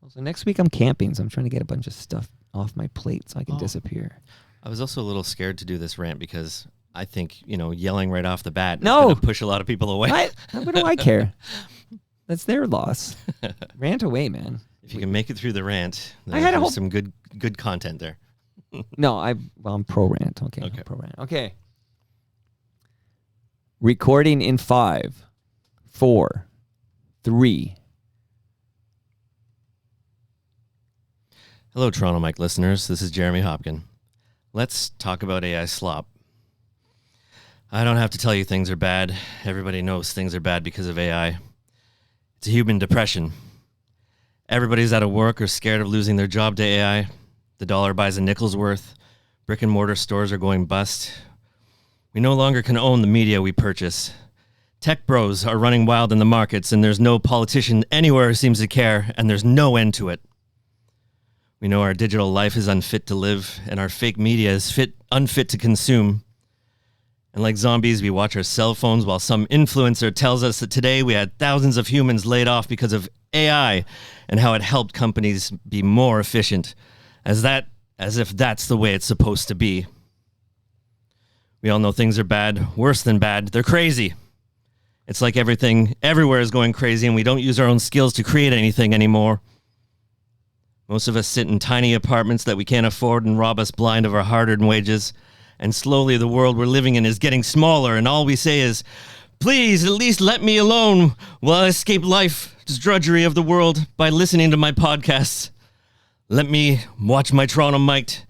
So next week I'm camping, so I'm trying to get a bunch of stuff off my plate so I can disappear. I was also a little scared to do this rant because I think, yelling right off the bat is going to push a lot of people away. What do I care? That's their loss. Rant away, man. If you can make it through the rant, I had some good content there. No, I'm pro rant. Okay. I'm pro rant. Okay. Recording in 5, 4, 3. Hello, Toronto Mike listeners. This is Jeremy Hopkin. Let's talk about AI slop. I don't have to tell you things are bad. Everybody knows things are bad because of AI. It's a human depression. Everybody's out of work or scared of losing their job to AI. The dollar buys a nickel's worth. Brick and mortar stores are going bust. We no longer can own the media we purchase. Tech bros are running wild in the markets, and there's no politician anywhere who seems to care, and there's no end to it. We know our digital life is unfit to live, and our fake media is unfit to consume. And like zombies, we watch our cell phones while some influencer tells us that today we had thousands of humans laid off because of AI and how it helped companies be more efficient, as if that's the way it's supposed to be. We all know things are bad, worse than bad. They're crazy. It's like everything everywhere is going crazy, and we don't use our own skills to create anything anymore. Most of us sit in tiny apartments that we can't afford and rob us blind of our hard-earned wages. And slowly the world we're living in is getting smaller, and all we say is, please, at least let me alone while I escape life's drudgery of the world by listening to my podcasts. Let me watch my Toronto Mike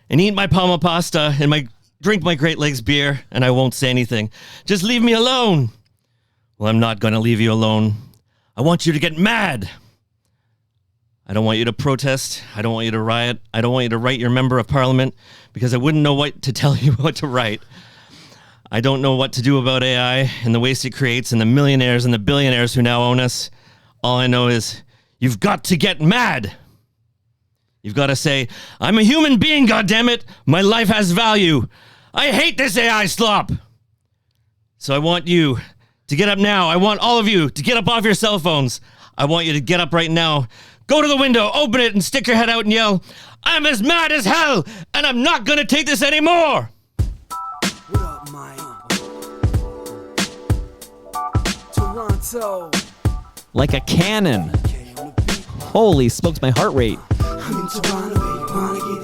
and eat my Palma pasta and drink my Great Lakes beer, and I won't say anything. Just leave me alone. Well, I'm not going to leave you alone. I want you to get mad. I don't want you to protest. I don't want you to riot. I don't want you to write your member of parliament because I wouldn't know what to tell you what to write. I don't know what to do about AI and the waste it creates and the millionaires and the billionaires who now own us. All I know is you've got to get mad. You've got to say, I'm a human being, goddammit. My life has value. I hate this AI slop. So I want you to get up now. I want all of you to get up off your cell phones. I want you to get up right now. Go to the window, open it, and stick your head out and yell, I'm as mad as hell, and I'm not going to take this anymore. What up, Mike? Toronto. Like a cannon. Holy smokes, my heart rate.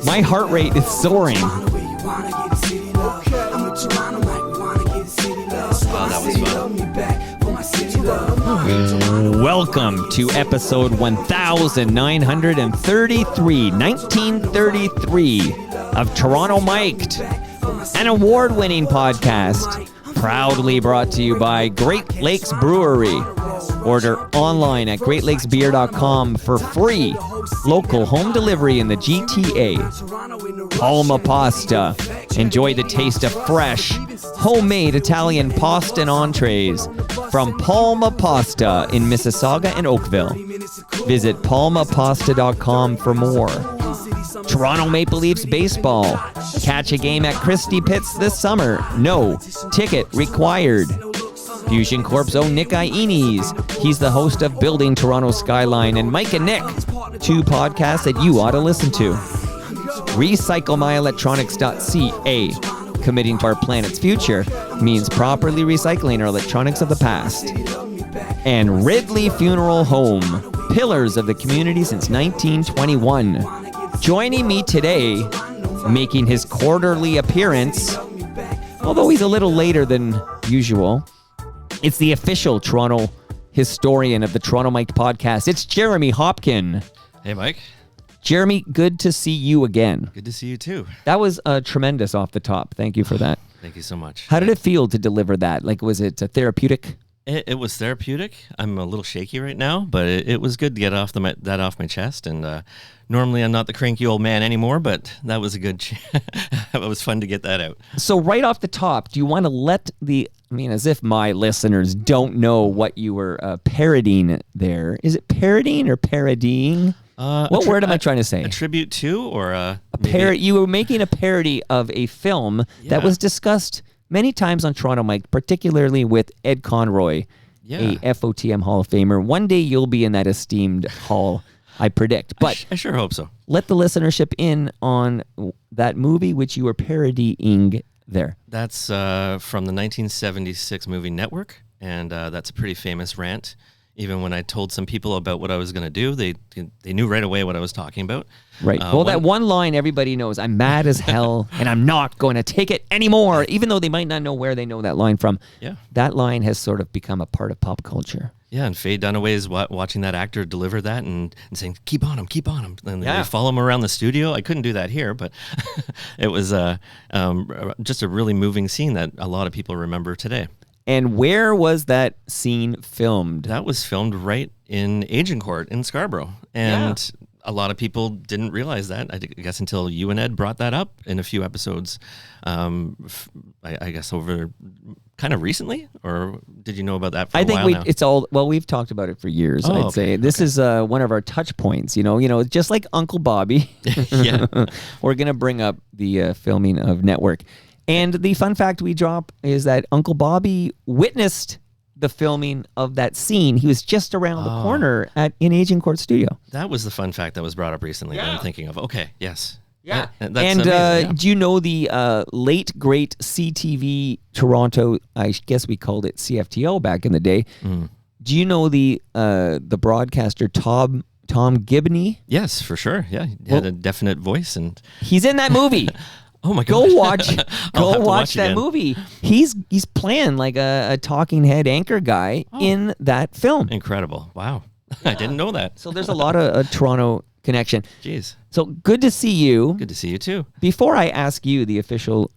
My heart rate is soaring. Wow, that was fun. Welcome to episode 1933, 1933 of Toronto Mic'd, an award-winning podcast, proudly brought to you by Great Lakes Brewery. Order online at greatlakesbeer.com for free local home delivery in the GTA. Palma Pasta. Enjoy the taste of fresh, homemade Italian pasta and entrees from Palma Pasta in Mississauga and Oakville. Visit palmapasta.com for more. Toronto Maple Leafs baseball. Catch a game at Christie Pitts this summer. No ticket required. Fusion Corp's own Nick Iones. He's the host of Building Toronto Skyline and Mike and Nick, two podcasts that you ought to listen to. RecycleMyElectronics.ca. Committing to our planet's future means properly recycling our electronics of the past. And Ridley Funeral Home, pillars of the community since 1921. Joining me today, making his quarterly appearance, although he's a little later than usual, it's the official Toronto historian of the Toronto Mike podcast. It's Jeremy Hopkin. Hey, Mike. Jeremy, good to see you again. Good to see you, too. That was tremendous off the top. Thank you for that. Thank you so much. How did it feel to deliver that? Like, was it therapeutic? It was therapeutic. I'm a little shaky right now, but it was good to get that off my chest. And normally I'm not the cranky old man anymore, but that was a good it was fun to get that out. So right off the top, do you want to as if my listeners don't know what you were parodying there. Is it parodying or parodying? What word am I trying to say? A tribute to or you were making a parody of a film that was discussed many times on Toronto Mike, particularly with Ed Conroy, a FOTM Hall of Famer. One day you'll be in that esteemed hall. I predict. But I sure hope so. let the listenership in on that movie which you were parodying there. That's from the 1976 movie Network, and that's a pretty famous rant. Even when I told some people about what I was going to do, they knew right away what I was talking about. Right. Well, that one line everybody knows, I'm mad as hell and I'm not going to take it anymore, even though they might not know where they know that line from. Yeah. That line has sort of become a part of pop culture. Yeah, and Faye Dunaway is watching that actor deliver that and saying, keep on him. And Yeah. they follow him around the studio. I couldn't do that here, but it was just a really moving scene that a lot of people remember today. And where was that scene filmed? That was filmed right in Agincourt in Scarborough. And a lot of people didn't realize that, I guess, until you and Ed brought that up in a few episodes, I guess over kind of recently, or did you know about that for a while now? It's all, well, we've talked about it for years, I'd say. This is one of our touch points, you know, just like Uncle Bobby. Yeah. We're going to bring up the filming of Network. And the fun fact we drop is that Uncle Bobby witnessed the filming of that scene. He was just around the corner in Agincourt Studio. That was the fun fact that was brought up recently that I'm thinking of. Okay, yes. Yeah. That's and amazing, do you know the late, great CTV Toronto, I guess we called it CFTO back in the day. Do you know the broadcaster Tom Gibney? Yes, for sure. Yeah, he had a definite voice. And he's in that movie. Oh my Go God. watch that again. movie. He's playing like a talking head anchor guy in that film. Incredible. Wow. I didn't know that. So there's a lot of Toronto connection. Jeez. So good to see you. Good to see you too. Before I ask you, the official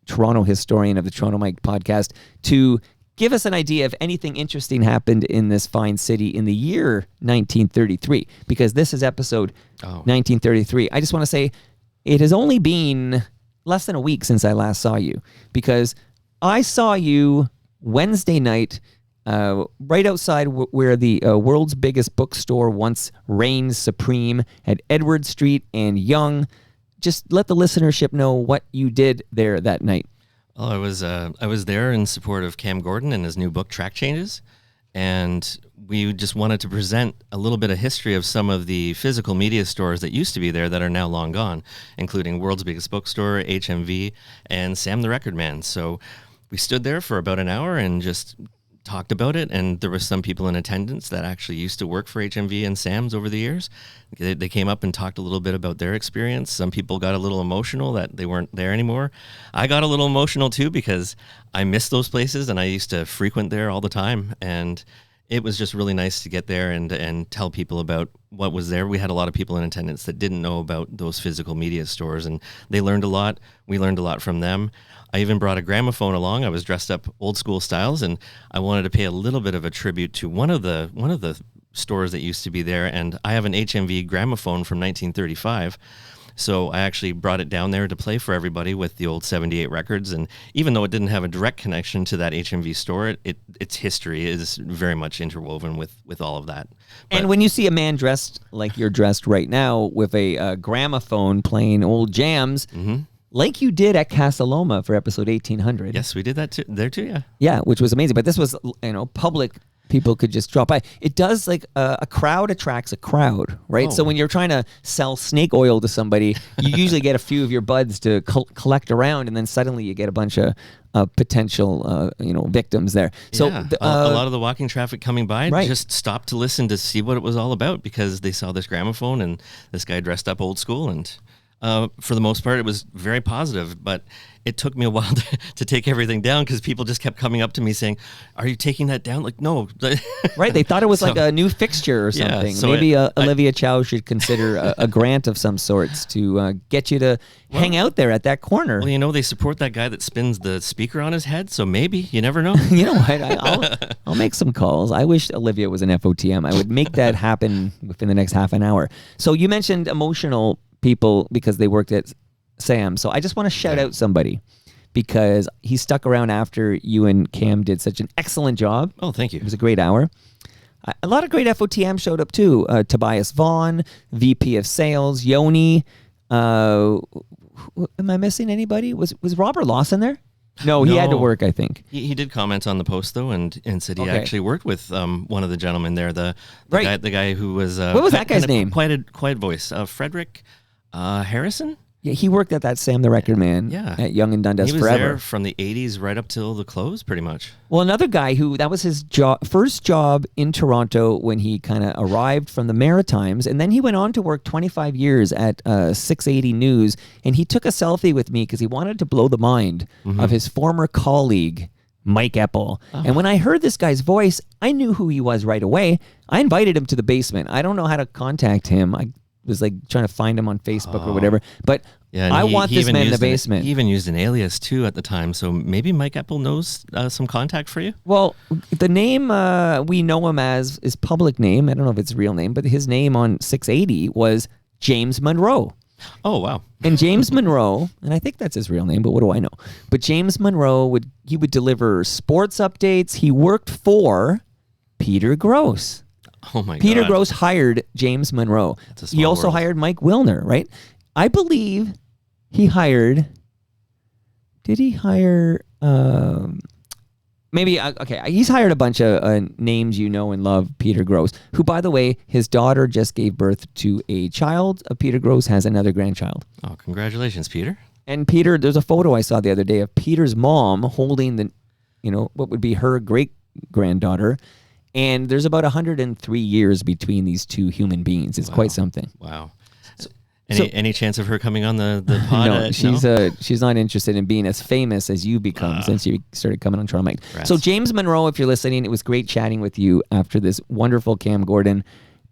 Toronto historian of the Toronto Mike podcast, to give us an idea if anything interesting happened in this fine city in the year 1933, because this is episode 1933. I just want to say, it has only been less than a week since I last saw you, because I saw you Wednesday night right outside where the world's biggest bookstore once reigned supreme at Edward Street and Yonge. Just let the listenership know what you did there that night. Well, I was there in support of Cam Gordon and his new book, Track Changes. And we just wanted to present a little bit of history of some of the physical media stores that used to be there that are now long gone, including World's Biggest Bookstore, HMV, and Sam the Record Man. So we stood there for about an hour and just talked about it, and there were some people in attendance that actually used to work for HMV and Sam's over the years. They came up and talked a little bit about their experience. Some people got a little emotional that they weren't there anymore. I got a little emotional too, because I miss those places and I used to frequent there all the time, and it was just really nice to get there and tell people about what was there. We had a lot of people in attendance that didn't know about those physical media stores, and they learned a lot. We learned a lot from them. I even brought a gramophone along. I was dressed up old school styles, and I wanted to pay a little bit of a tribute to one of the stores that used to be there. And I have an HMV gramophone from 1935. So I actually brought it down there to play for everybody with the old 78 records. And even though it didn't have a direct connection to that HMV store, its history is very much interwoven with all of that. But, and when you see a man dressed like you're dressed right now with a gramophone playing old jams, like you did at Casa Loma for episode 1800. yes, we did that there too, yeah. Yeah, which was amazing. But this was, public. People could just drop by. It does, like, a crowd attracts a crowd, right? So when you're trying to sell snake oil to somebody, you usually get a few of your buds to collect around, and then suddenly you get a bunch of potential, victims there. So yeah. A lot of the walking traffic coming by just stopped to listen to see what it was all about, because they saw this gramophone and this guy dressed up old school, and for the most part, it was very positive, but it took me a while to take everything down, because people just kept coming up to me saying, "Are you taking that down?" Like, no. Right. They thought it was like a new fixture or something. so Maybe Olivia Chow should consider a grant of some sorts to get you to hang out there at that corner. Well, they support that guy that spins the speaker on his head, so maybe, you never know. You know what? I'll make some calls. I wish Olivia was an FOTM. I would make that happen within the next half an hour. So you mentioned emotional people because they worked at Sam. So I just want to shout out somebody, because he stuck around after you and Cam did such an excellent job. Oh, thank you. It was a great hour. A lot of great FOTM showed up too. Tobias Vaughn, VP of Sales, Yoni. Am I missing anybody? Was Robert Lawson there? No, he had to No. work, I think. He did comment on the post though, and said he Okay. actually worked with one of the gentlemen there, the Right. guy who was What was that guy's name? Quiet voice, Frederick Harrison. Yeah, he worked at that Sam the Record Man Yeah. at Young and Dundas He was forever. there from the '80s right up till the close, pretty much. Well, another guy who that was his first job in Toronto when he kind of arrived from the Maritimes, and then he went on to work 25 years at 680 News, and he took a selfie with me because he wanted to blow the mind of his former colleague, Mike Eppel. And when I heard this guy's voice, I knew who he was right away. I invited him to the basement. I don't know how to contact him. I was like trying to find him on Facebook or whatever, but Yeah, and I he- want he this even man in the used an- basement. He even used an alias too at the time, so maybe Mike Eppel knows some contact for you. Well, the name we know him as is public name. I don't know if it's real name, but his name on 680 was James Monroe. Oh wow, And James Monroe, and I think that's his real name, but what do I know? But James Monroe would deliver sports updates. He worked for Peter Gross. oh my Peter God. Gross hired James Monroe. That's a He small also world. hired Mike Wilner, right? I believe he hired. Did he hire? Maybe okay. He's hired a bunch of names you know and love. Peter Gross, who, by the way, his daughter just gave birth to a child. Peter Gross has another grandchild. Oh, congratulations, Peter. And Peter, there's a photo I saw the other day of Peter's mom holding what would be her great granddaughter. And there's about 103 years between these two human beings. It's quite something. Wow. so- Any chance of her coming on the pod? No, she's not interested in being as famous as you become since you started coming on Toronto Mike. Rats. So James Monroe, if you're listening, it was great chatting with you after this wonderful Cam Gordon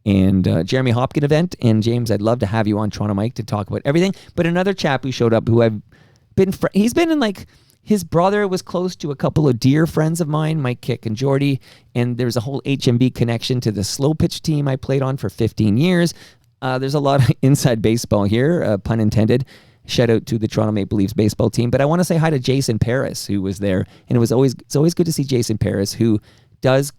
and Jeremy Hopkin event. And James, I'd love to have you on Toronto Mike to talk about everything. But another chap who showed up, who I've been, he's been in like. His brother was close to a couple of dear friends of mine, Mike Kick and Jordy, and there's a whole HMB connection to the slow pitch team I played on for 15 years. There's a lot of inside baseball here, pun intended. Shout out to the Toronto Maple Leafs baseball team. But I want to say hi to Jason Paris, who was there, and it's always good to see Jason Paris, who does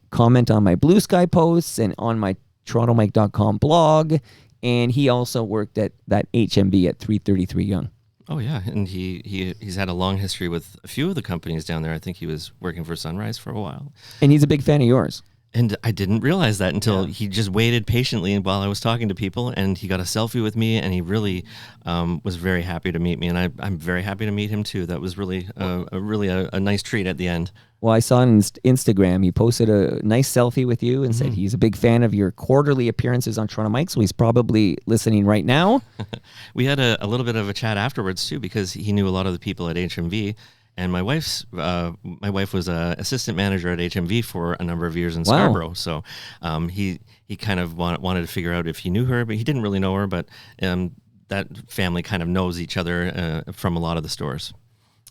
comment on my Blue Sky posts and on my TorontoMike.com blog, and he also worked at that HMB at 333 Yonge. Oh yeah, and he's had a long history with a few of the companies down there. I think he was working for Sunrise for a while. And he's a big fan of yours. And I didn't realize that until he just waited patiently while I was talking to people, and he got a selfie with me, and he really was very happy to meet me, and I'm very happy to meet him too. That was really a nice treat at the end. Well, I saw on Instagram, he posted a nice selfie with you and said he's a big fan of your quarterly appearances on Toronto Mike, so he's probably listening right now. We had a little bit of a chat afterwards too, because he knew a lot of the people at HMV. And my wife was an assistant manager at HMV for a number of years in Scarborough. So he kind of wanted to figure out if he knew her, but he didn't really know her. But that family kind of knows each other from a lot of the stores.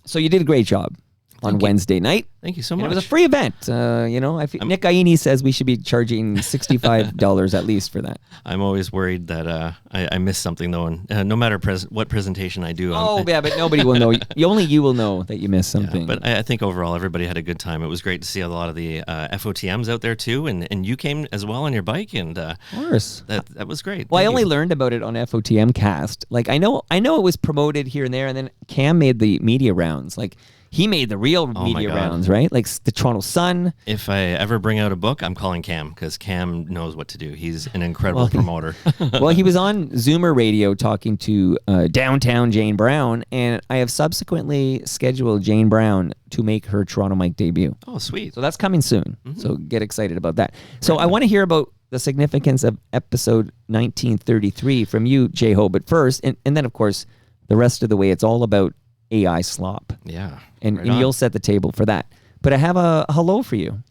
So you did a great job on Wednesday night. Thank you so And much. it was a free event. Nick Aini says we should be charging $65 at least for that. I'm always worried that I missed something though, and no matter what presentation I do. But nobody will know. Only you will know that you missed something. But I think overall everybody had a good time. It was great to see a lot of the FOTMs out there too, and you came as well on your bike, and of course, that was great. Well, I Thank only you. learned about it on FOTM Cast. Like I know it was promoted here and there, and then Cam made the media rounds. Like he made the real media God. rounds, right? Like the Toronto Sun. If I ever bring out a book, I'm calling Cam, because Cam knows what to do. He's an incredible promoter. Well, he was on Zoomer Radio talking to downtown Jane Brown, and I have subsequently scheduled Jane Brown to make her Toronto Mike debut. Oh, sweet. So that's coming soon. So get excited about that. So I want to hear about the significance of episode 1933 from you, J-Ho. But first, and then, of course, the rest of the way, it's all about AI slop. Yeah. And, right and on. you'll set the table for that. But I have a hello for you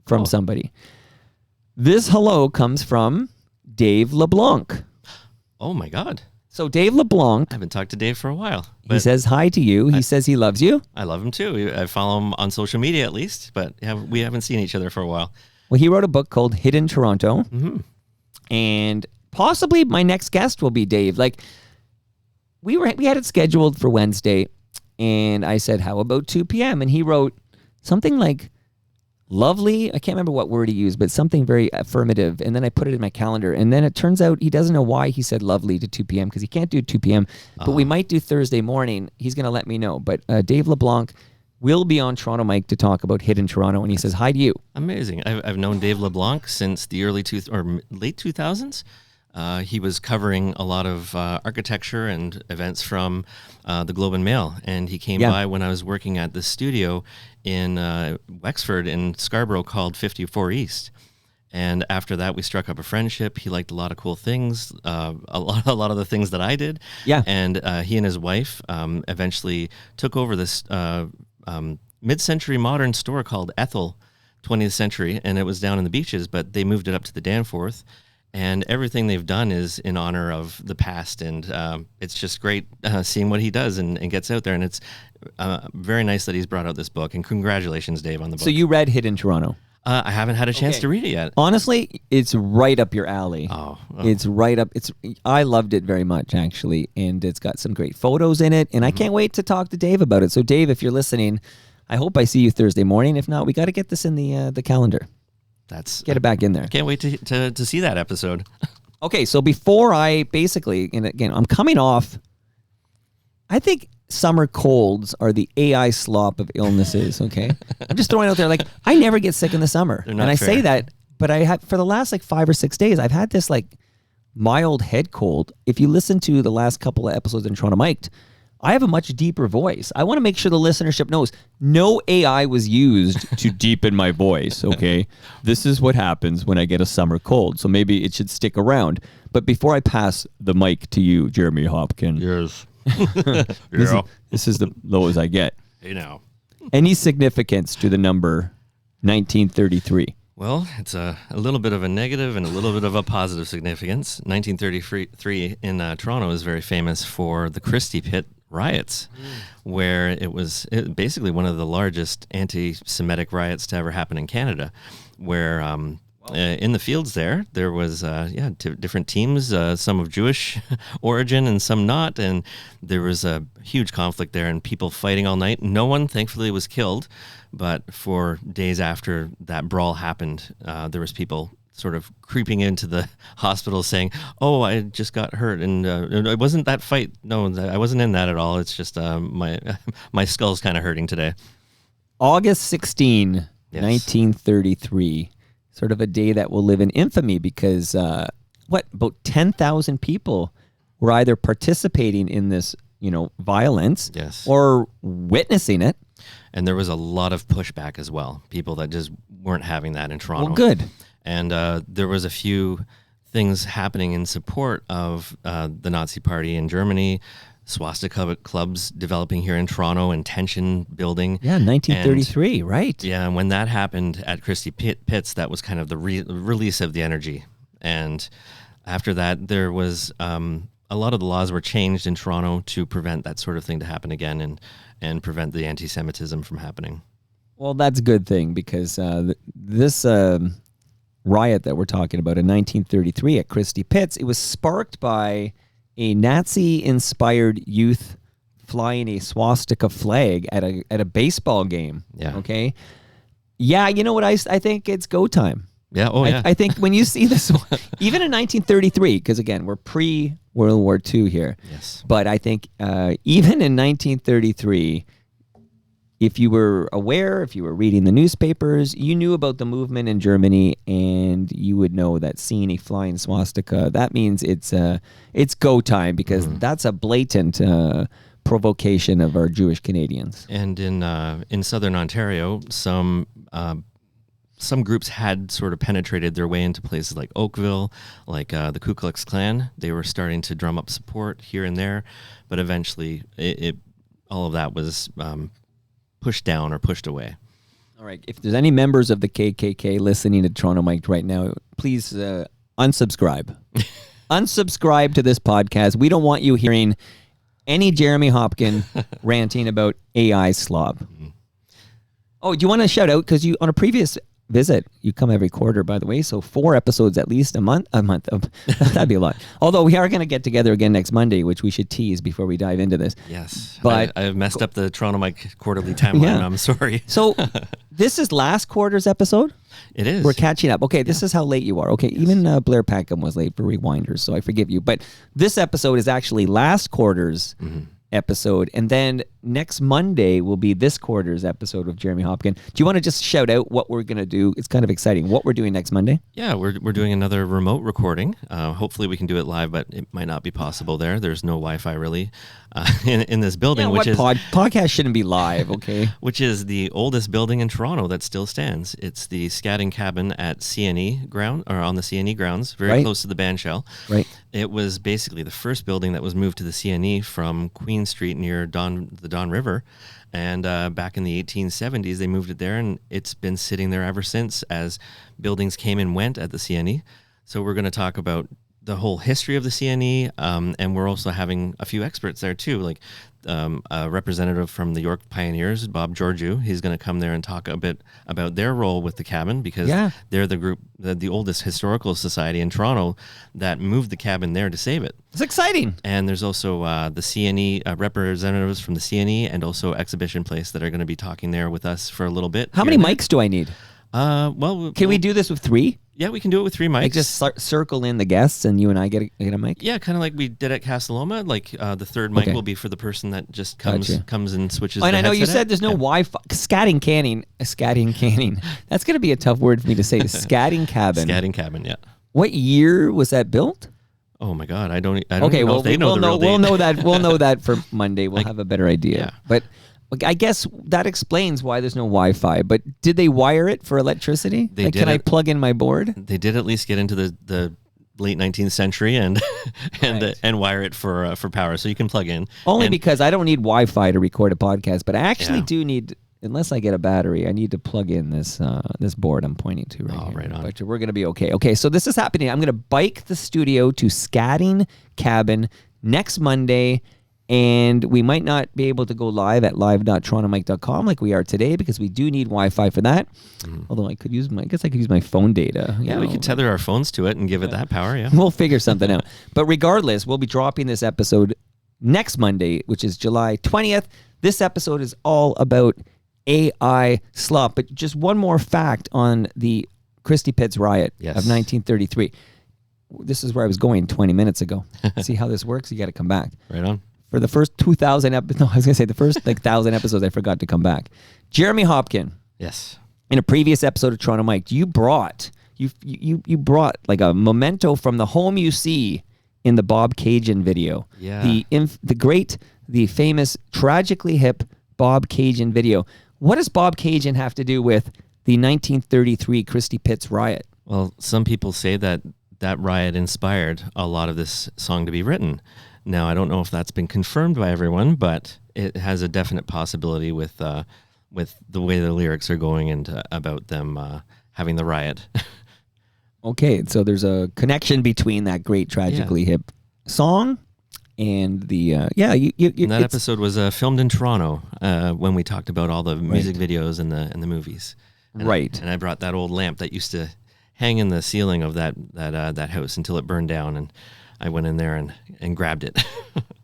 from somebody. This hello comes from Dave LeBlanc. Oh my God. So Dave LeBlanc, I haven't talked to Dave for a while. he But says hi to you. He says he loves you. I love him too. I follow him on social media at least, but we haven't seen each other for a while. Well, he wrote a book called Hidden Toronto. And possibly my next guest will be Dave. Like we had it scheduled for Wednesday, and I said, how about 2 p.m.? And he wrote something like, lovely. I can't remember what word he used, but something very affirmative. And then I put it in my calendar. And then it turns out he doesn't know why he said lovely to 2 p.m. because he can't do 2 p.m. But we might do Thursday morning. He's going to let me know. But Dave LeBlanc will be on Toronto Mike to talk about Hidden Toronto. And he says hi to you. Amazing. I've known Dave LeBlanc since the late 2000s. He was covering a lot of architecture and events from the Globe and Mail, and he came by when I was working at the studio in Wexford in Scarborough called 54 East. And after that, we struck up a friendship. He liked a lot of cool things, a lot of the things that I did. Yeah. And he and his wife eventually took over this mid-century modern store called Ethel 20th Century, and it was down in the beaches, but they moved it up to the Danforth. And everything they've done is in honor of the past, and it's just great seeing what he does and gets out there. And it's very nice that he's brought out this book. And congratulations, Dave, on the book. So you read Hidden Toronto? I haven't had a chance to read it yet. Honestly, it's right up your alley. It's right up. I loved it very much, actually, and it's got some great photos in it. And I can't wait to talk to Dave about it. So, Dave, if you're listening, I hope I see you Thursday morning. If not, we got to get this in the calendar. Get it back in there. Can't wait to see that episode. Okay, so before I basically, and again, I'm coming off, I think summer colds are the AI slop of illnesses, okay? I'm just throwing it out there, like, I never get sick in the summer. They're not and I fair. say that, but I had, for the last like 5 or 6 days, I've had this like mild head cold. If you listen to the last couple of episodes in Toronto Mic'd, I have a much deeper voice. I want to make sure the listenership knows no AI was used to deepen my voice, okay? This is what happens when I get a summer cold, so maybe it should stick around. But before I pass the mic to you, Jeremy Hopkin. Yes. This is the lowest I get. Hey, now. Any significance to the number 1933? Well, it's a little bit of a negative and a little bit of a positive significance. 1933 in Toronto is very famous for the Christie Pit riots, where it was basically one of the largest anti-Semitic riots to ever happen in Canada, where in the fields there was different teams, some of Jewish origin and some not, and there was a huge conflict there and people fighting all night. No one, thankfully, was killed, but for days after that brawl happened, there was people sort of creeping into the hospital saying, "Oh, I just got hurt, and it wasn't that fight. No, I wasn't in that at all. It's just my skull's kind of hurting today." August 16, 1933, sort of a day that will live in infamy because about 10,000 people were either participating in this, violence, or witnessing it. And there was a lot of pushback as well. People that just weren't having that in Toronto. Well, good. And there was a few things happening in support of the Nazi Party in Germany, swastika clubs developing here in Toronto, and tension building. Yeah, 1933, right. Yeah, and when that happened at Christie Pits, that was kind of the release of the energy. And after that, there was a lot of the laws were changed in Toronto to prevent that sort of thing to happen again and prevent the anti-Semitism from happening. Well, that's a good thing because this riot that we're talking about in 1933 at Christie Pits, it was sparked by a Nazi-inspired youth flying a swastika flag at a baseball game. Yeah. Okay. Yeah, you know what? I think it's go time. Yeah. Oh, yeah. I think when you see this, even in 1933, because again, we're pre-World War II here. Yes. But I think even in 1933, if you were aware, if you were reading the newspapers, you knew about the movement in Germany, and you would know that seeing a flying swastika, that means it's go time, because that's a blatant provocation of our Jewish Canadians. And in southern Ontario, some groups had sort of penetrated their way into places like Oakville, like the Ku Klux Klan. They were starting to drum up support here and there, but eventually all of that was pushed down or pushed away. All right. If there's any members of the KKK listening to Toronto Mike right now, please unsubscribe. Unsubscribe to this podcast. We don't want you hearing any Jeremy Hopkin ranting about AI slop. Oh, do you want to shout out? Because you, on a previous visit. You come every quarter, by the way. So 4 episodes at least a month. That'd be a lot. Although we are going to get together again next Monday, which we should tease before we dive into this. Yes. But I have messed up the Toronto Mike quarterly timeline. Yeah. I'm sorry. So this is last quarter's episode. It is. We're catching up. Okay, this is how late you are. Okay, even Blair Packham was late for Rewinders, so I forgive you. But this episode is actually last quarter's episode, and then next Monday will be this quarter's episode of Jeremy Hopkin. Do you want to just shout out what we're going to do? It's kind of exciting. What we're doing next Monday? Yeah, we're doing another remote recording. Hopefully we can do it live, but it might not be possible there. There's no Wi-Fi really in this building, Podcast shouldn't be live, okay? which is the oldest building in Toronto that still stands. It's the Scatting Cabin at CNE ground, or on the CNE grounds, very close to the band shell. Right. It was basically the first building that was moved to the CNE from Queen Street near the Don River. And back in the 1870s, they moved it there, and it's been sitting there ever since as buildings came and went at the CNE. So we're going to talk about the whole history of the CNE, and we're also having a few experts there too, like a representative from the York Pioneers, Bob Georgiou. He's going to come there and talk a bit about their role with the cabin, because they're the group, the oldest historical society in Toronto that moved the cabin there to save it. It's exciting. And there's also the CNE representatives from the CNE and also Exhibition Place that are going to be talking there with us for a little bit. How many mics do I need? Can we do this with 3? Yeah, we can do it with 3 mics. Like just circle in the guests and you and I get a mic? Yeah, kind of like we did at Casa Loma. Like the third mic will be for the person that just comes and switches. And I know you said there's no Wi-Fi. Scatting canning. That's going to be a tough word for me to say. The Scatting Cabin. Scatting Cabin, yeah. What year was that built? Oh my God, I don't know if they know the real date. We'll know that. We'll know that for Monday. We'll have a better idea. Yeah. But I guess that explains why there's no Wi-Fi. But did they wire it for electricity? Can I plug in my board? They did at least get into the late 19th century and wire it for power, so you can plug in. Only because I don't need Wi-Fi to record a podcast, but I actually do need. Unless I get a battery, I need to plug in this board I'm pointing to right here. Right on. But we're going to be okay. Okay, so this is happening. I'm going to bike the studio to Scatting Cabin next Monday, and we might not be able to go live at live.torontomike.com like we are today because we do need Wi-Fi for that. Although I could use my phone data. Yeah, we could tether our phones to it and give it that power, yeah. We'll figure something out. But regardless, we'll be dropping this episode next Monday, which is July 20th. This episode is all about AI slop. But just one more fact on the Christie Pitts riot of 1933. This is where I was going 20 minutes ago. See how this works? You got to come back. Right on. For the first 2,000 episodes, no, I was going to say the first 1,000 episodes, I forgot to come back. Jeremy Hopkin. Yes. In a previous episode of Toronto Mike, you brought like a memento from the home you see in the Bob Cajun video. Yeah. The famous, tragically hip Bob Cajun video. What does Bob Cajun have to do with the 1933 Christie Pitts riot? Well, some people say that riot inspired a lot of this song to be written. Now, I don't know if that's been confirmed by everyone, but it has a definite possibility with the way the lyrics are going and about them having the riot. Okay, so there's a connection between that great tragically hip song and the and that episode was filmed in Toronto when we talked about all the music videos and the movies. And I brought that old lamp that used to hang in the ceiling of that house until it burned down, and I went in there and grabbed it.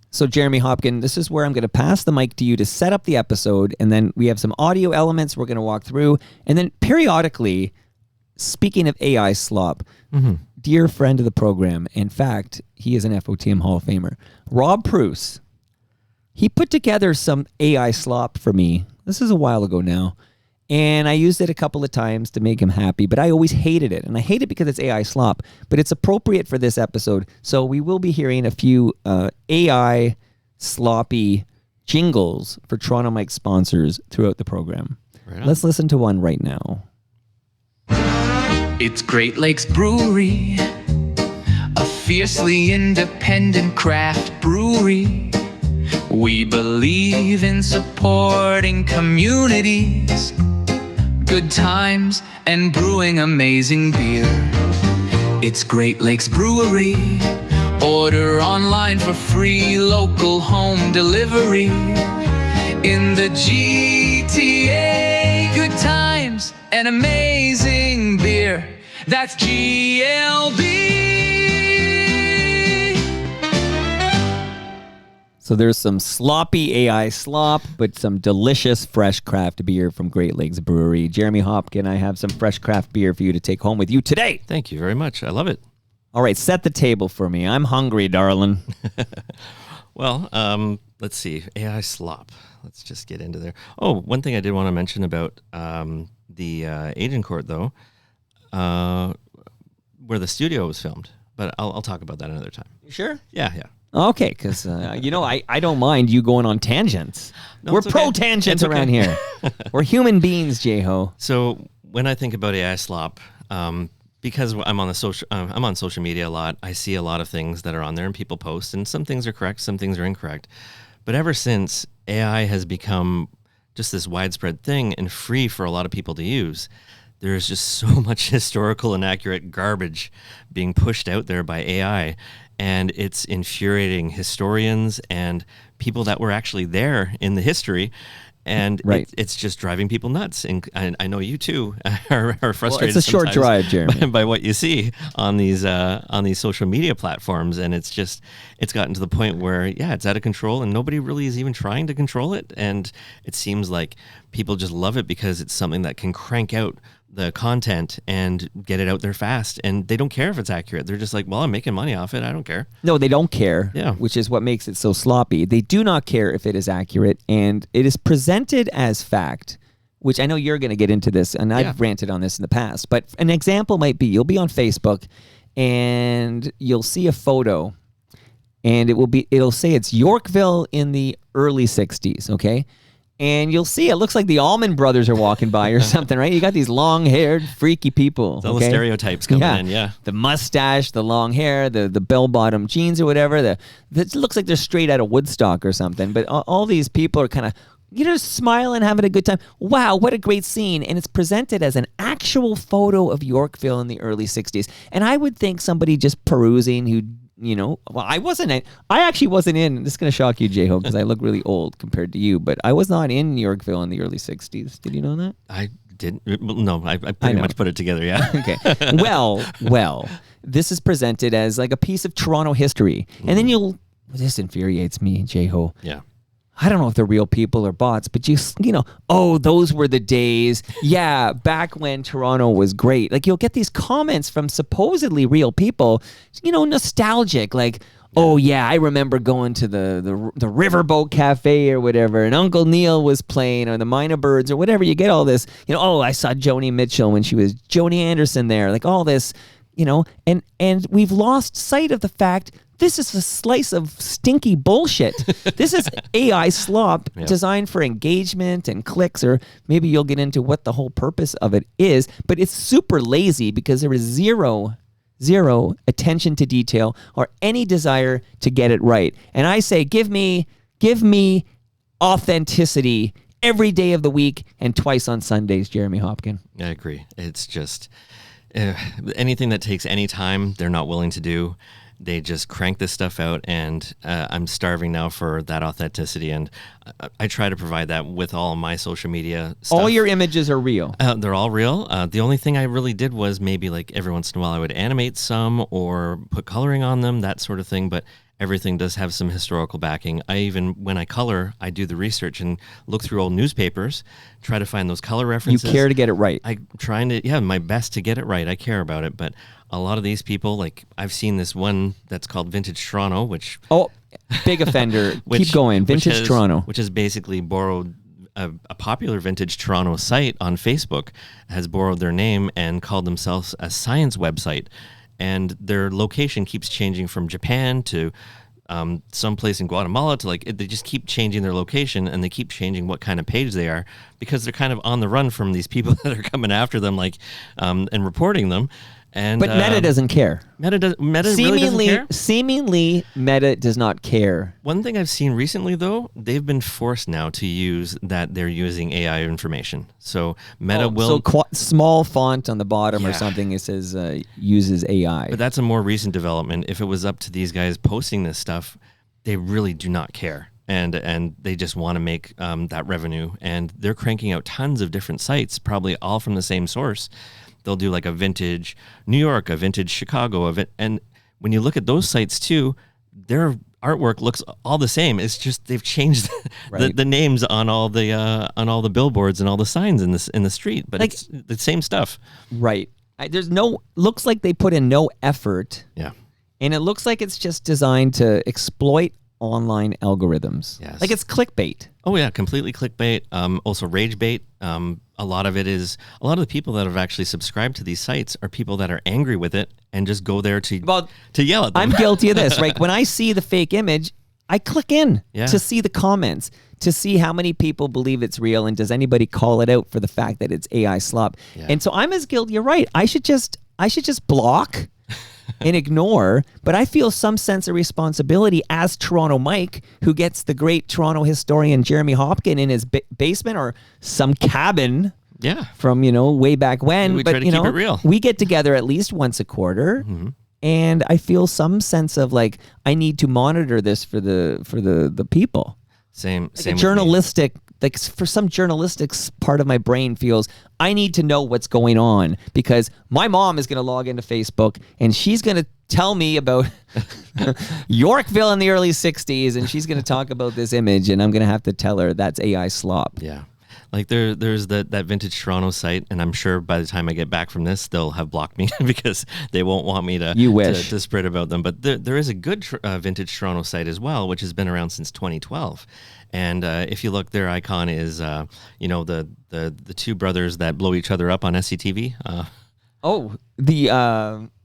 So Jeremy Hopkin, this is where I'm going to pass the mic to you to set up the episode, and then we have some audio elements we're going to walk through, and then periodically, speaking of AI slop, dear friend of the program, in fact, he is an FOTM Hall of Famer, Rob Pruce, he put together some AI slop for me. This is a while ago now. And I used it a couple of times to make him happy, but I always hated it. And I hate it because it's AI slop, but it's appropriate for this episode. So we will be hearing a few AI sloppy jingles for Toronto Mike sponsors throughout the program. Right on. Let's listen to one right now. It's Great Lakes Brewery, a fiercely independent craft brewery. We believe in supporting communities, good times, and brewing amazing beer. It's Great Lakes Brewery. Order online for free local home delivery. In the GTA, good times and amazing amazing beer. That's GLB. So there's some sloppy AI slop, but some delicious fresh craft beer from Great Lakes Brewery. Jeremy Hopkin, I have some fresh craft beer for you to take home with you today. Thank you very much. I love it. All right, set the table for me. I'm hungry, darling. Well, let's see. AI slop. Let's just get into there. Oh, one thing I did want to mention about the Agincourt, though, where the studio was filmed. But I'll talk about that another time. You sure? Yeah. Okay, because, I don't mind you going on tangents. No, We're it's okay. pro-tangents It's okay. around here. We're human beings, J-Ho. So when I think about AI slop, because I'm on social media a lot, I see a lot of things that are on there and people post, and some things are correct, some things are incorrect. But ever since AI has become just this widespread thing and free for a lot of people to use, there's just so much historical inaccurate garbage being pushed out there by AI. And it's infuriating historians and people that were actually there in the history. And Right. it's just driving people nuts. And I know you too are frustrated. Well, it's a short sometimes drive, Jeremy. by what you see on these social media platforms. And it's gotten to the point where, it's out of control and nobody really is even trying to control it. And it seems like people just love it because it's something that can crank out the content and get it out there fast, and they don't care if it's accurate. They're just like, well, I'm making money off it. I don't care. No, they don't care, Yeah. which is what makes it so sloppy. They do not care if it is accurate, and it is presented as fact, which I know you're going to get into this, and I've ranted on this in the past, but an example might be you'll be on Facebook, and you'll see a photo, and it'll say it's Yorkville in the early 60s, okay? And you'll see it looks like the Allman Brothers are walking by or something, right? You got these long-haired, freaky people. All the stereotypes coming in, yeah. The mustache, the long hair, the bell-bottom jeans or whatever. It looks like they're straight out of Woodstock or something. But all these people are kind of, smiling, having a good time. Wow, what a great scene. And it's presented as an actual photo of Yorkville in the early 60s. And I would think somebody just perusing who... I actually wasn't in, this is going to shock you, J-Ho, because I look really old compared to you, but I was not in Yorkville in the early 60s. Did you know that? I didn't. No, I pretty much put it together, yeah. Okay. Well, this is presented as like a piece of Toronto history. And then this infuriates me, J-Ho. Yeah. I don't know if they're real people or bots, but those were the days. Yeah, back when Toronto was great. Like you'll get these comments from supposedly real people, nostalgic, like, oh yeah, I remember going to the Riverboat Cafe or whatever, and Uncle Neil was playing, or the Minor Birds or whatever. You get all this, I saw Joni Mitchell when she was Joni Anderson there, like all this, and we've lost sight of the fact this is a slice of stinky bullshit. This is AI slop designed for engagement and clicks, or maybe you'll get into what the whole purpose of it is, but it's super lazy because there is zero attention to detail or any desire to get it right. And I say, give me authenticity every day of the week and twice on Sundays, Jeremy Hopkin. I agree. It's just anything that takes any time, they're not willing to do. They just crank this stuff out, and I'm starving now for that authenticity, and I try to provide that with all of my social media stuff. All your images are real. They're all real. The only thing I really did was maybe like every once in a while I would animate some or put coloring on them, that sort of thing, but everything does have some historical backing. When I color, I do the research and look through old newspapers, try to find those color references. You care to get it right. I'm trying to, my best to get it right. I care about it, but a lot of these people, like I've seen this one that's called Vintage Toronto, which... Oh, big offender. Keep going. Vintage Toronto. Which has basically borrowed a popular Vintage Toronto site on Facebook, has borrowed their name and called themselves a science website. And their location keeps changing from Japan to someplace in Guatemala to they just keep changing their location, and they keep changing what kind of page they are because they're kind of on the run from these people that are coming after them, and reporting them. And but Meta doesn't care. Meta really doesn't care? Seemingly, Meta does not care. One thing I've seen recently, though, they've been forced now to use that they're using AI information. So Meta will... So small font on the bottom or something, it says uses AI. But that's a more recent development. If it was up to these guys posting this stuff, they really do not care. And they just want to make that revenue. And they're cranking out tons of different sites, probably all from the same source. they'll do like a vintage New York, a vintage Chicago, and when you look at those sites too, their artwork looks all the same. It's just they've changed the names on all the billboards and all the signs in the street, but Like- it's the same stuff. Right. Looks like they put in no effort. Yeah. And it looks like it's just designed to exploit online algorithms. Yes. Like it's clickbait. Oh yeah, completely clickbait. Also rage bait. A lot of the people that have actually subscribed to these sites are people that are angry with it and just go there to yell at them. I'm guilty of this, right? When I see the fake image, I click in to see the comments, to see how many people believe it's real, and does anybody call it out for the fact that it's AI slop. Yeah. And so I'm as guilty. You're right. I should just block and ignore, but I feel some sense of responsibility as Toronto Mike, who gets the great Toronto historian Jeremy Hopkin in his basement or some cabin Yeah. from, way back when. We but, try to keep it real. We get together at least once a quarter. Mm-hmm. And I feel some sense of like, I need to monitor this for the people. Same. Like Same. a with me. journalistic, like for some journalistic part of my brain feels I need to know what's going on because my mom is going to log into Facebook and she's going to tell me about Yorkville in the early 60s and she's going to talk about this image and I'm going to have to tell her that's AI slop. Yeah. Like there's that Vintage Toronto site, and I'm sure by the time I get back from this, they'll have blocked me because they won't want me to You wish. to spread about them. But there is a good Vintage Toronto site as well, which has been around since 2012. And if you look, their icon is the two brothers that blow each other up on SCTV.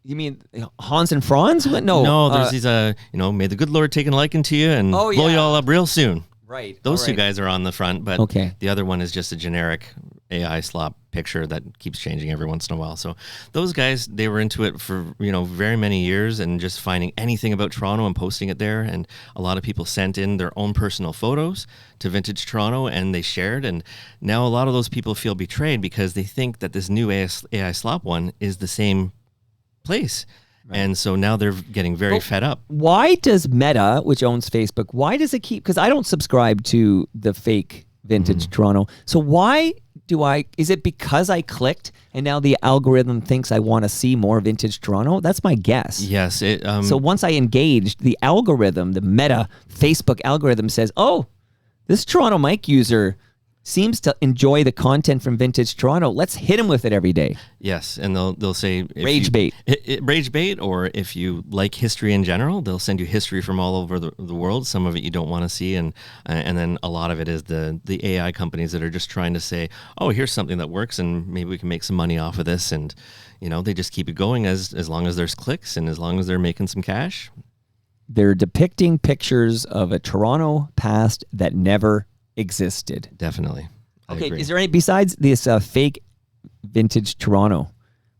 You mean Hans and Franz? What? No, there's these may the good Lord take a liking to you and blow you all up real soon. Right. Those two guys are on the front, but the other one is just a generic AI slop picture that keeps changing every once in a while. So those guys, they were into it for, very many years and just finding anything about Toronto and posting it there. And a lot of people sent in their own personal photos to Vintage Toronto and they shared. And now a lot of those people feel betrayed because they think that this new AI slop one is the same place. Right. And so now they're getting very fed up. Why does Meta, which owns Facebook, why does it keep... Because I don't subscribe to the fake Vintage Toronto. So why is it because I clicked and now the algorithm thinks I want to see more Vintage Toronto? That's my guess. Yes. So once I engaged, the algorithm, the Meta Facebook algorithm says, oh, this Toronto Mike user seems to enjoy the content from Vintage Toronto. Let's hit him with it every day. Yes, and they'll say rage bait. Rage bait, or if you like history in general, they'll send you history from all over the world. Some of it you don't want to see, and then a lot of it is the AI companies that are just trying to say, oh, here's something that works, and maybe we can make some money off of this, and they just keep it going as long as there's clicks and as long as they're making some cash. They're depicting pictures of a Toronto past that never existed. Definitely. Okay, is there any, besides this fake Vintage Toronto,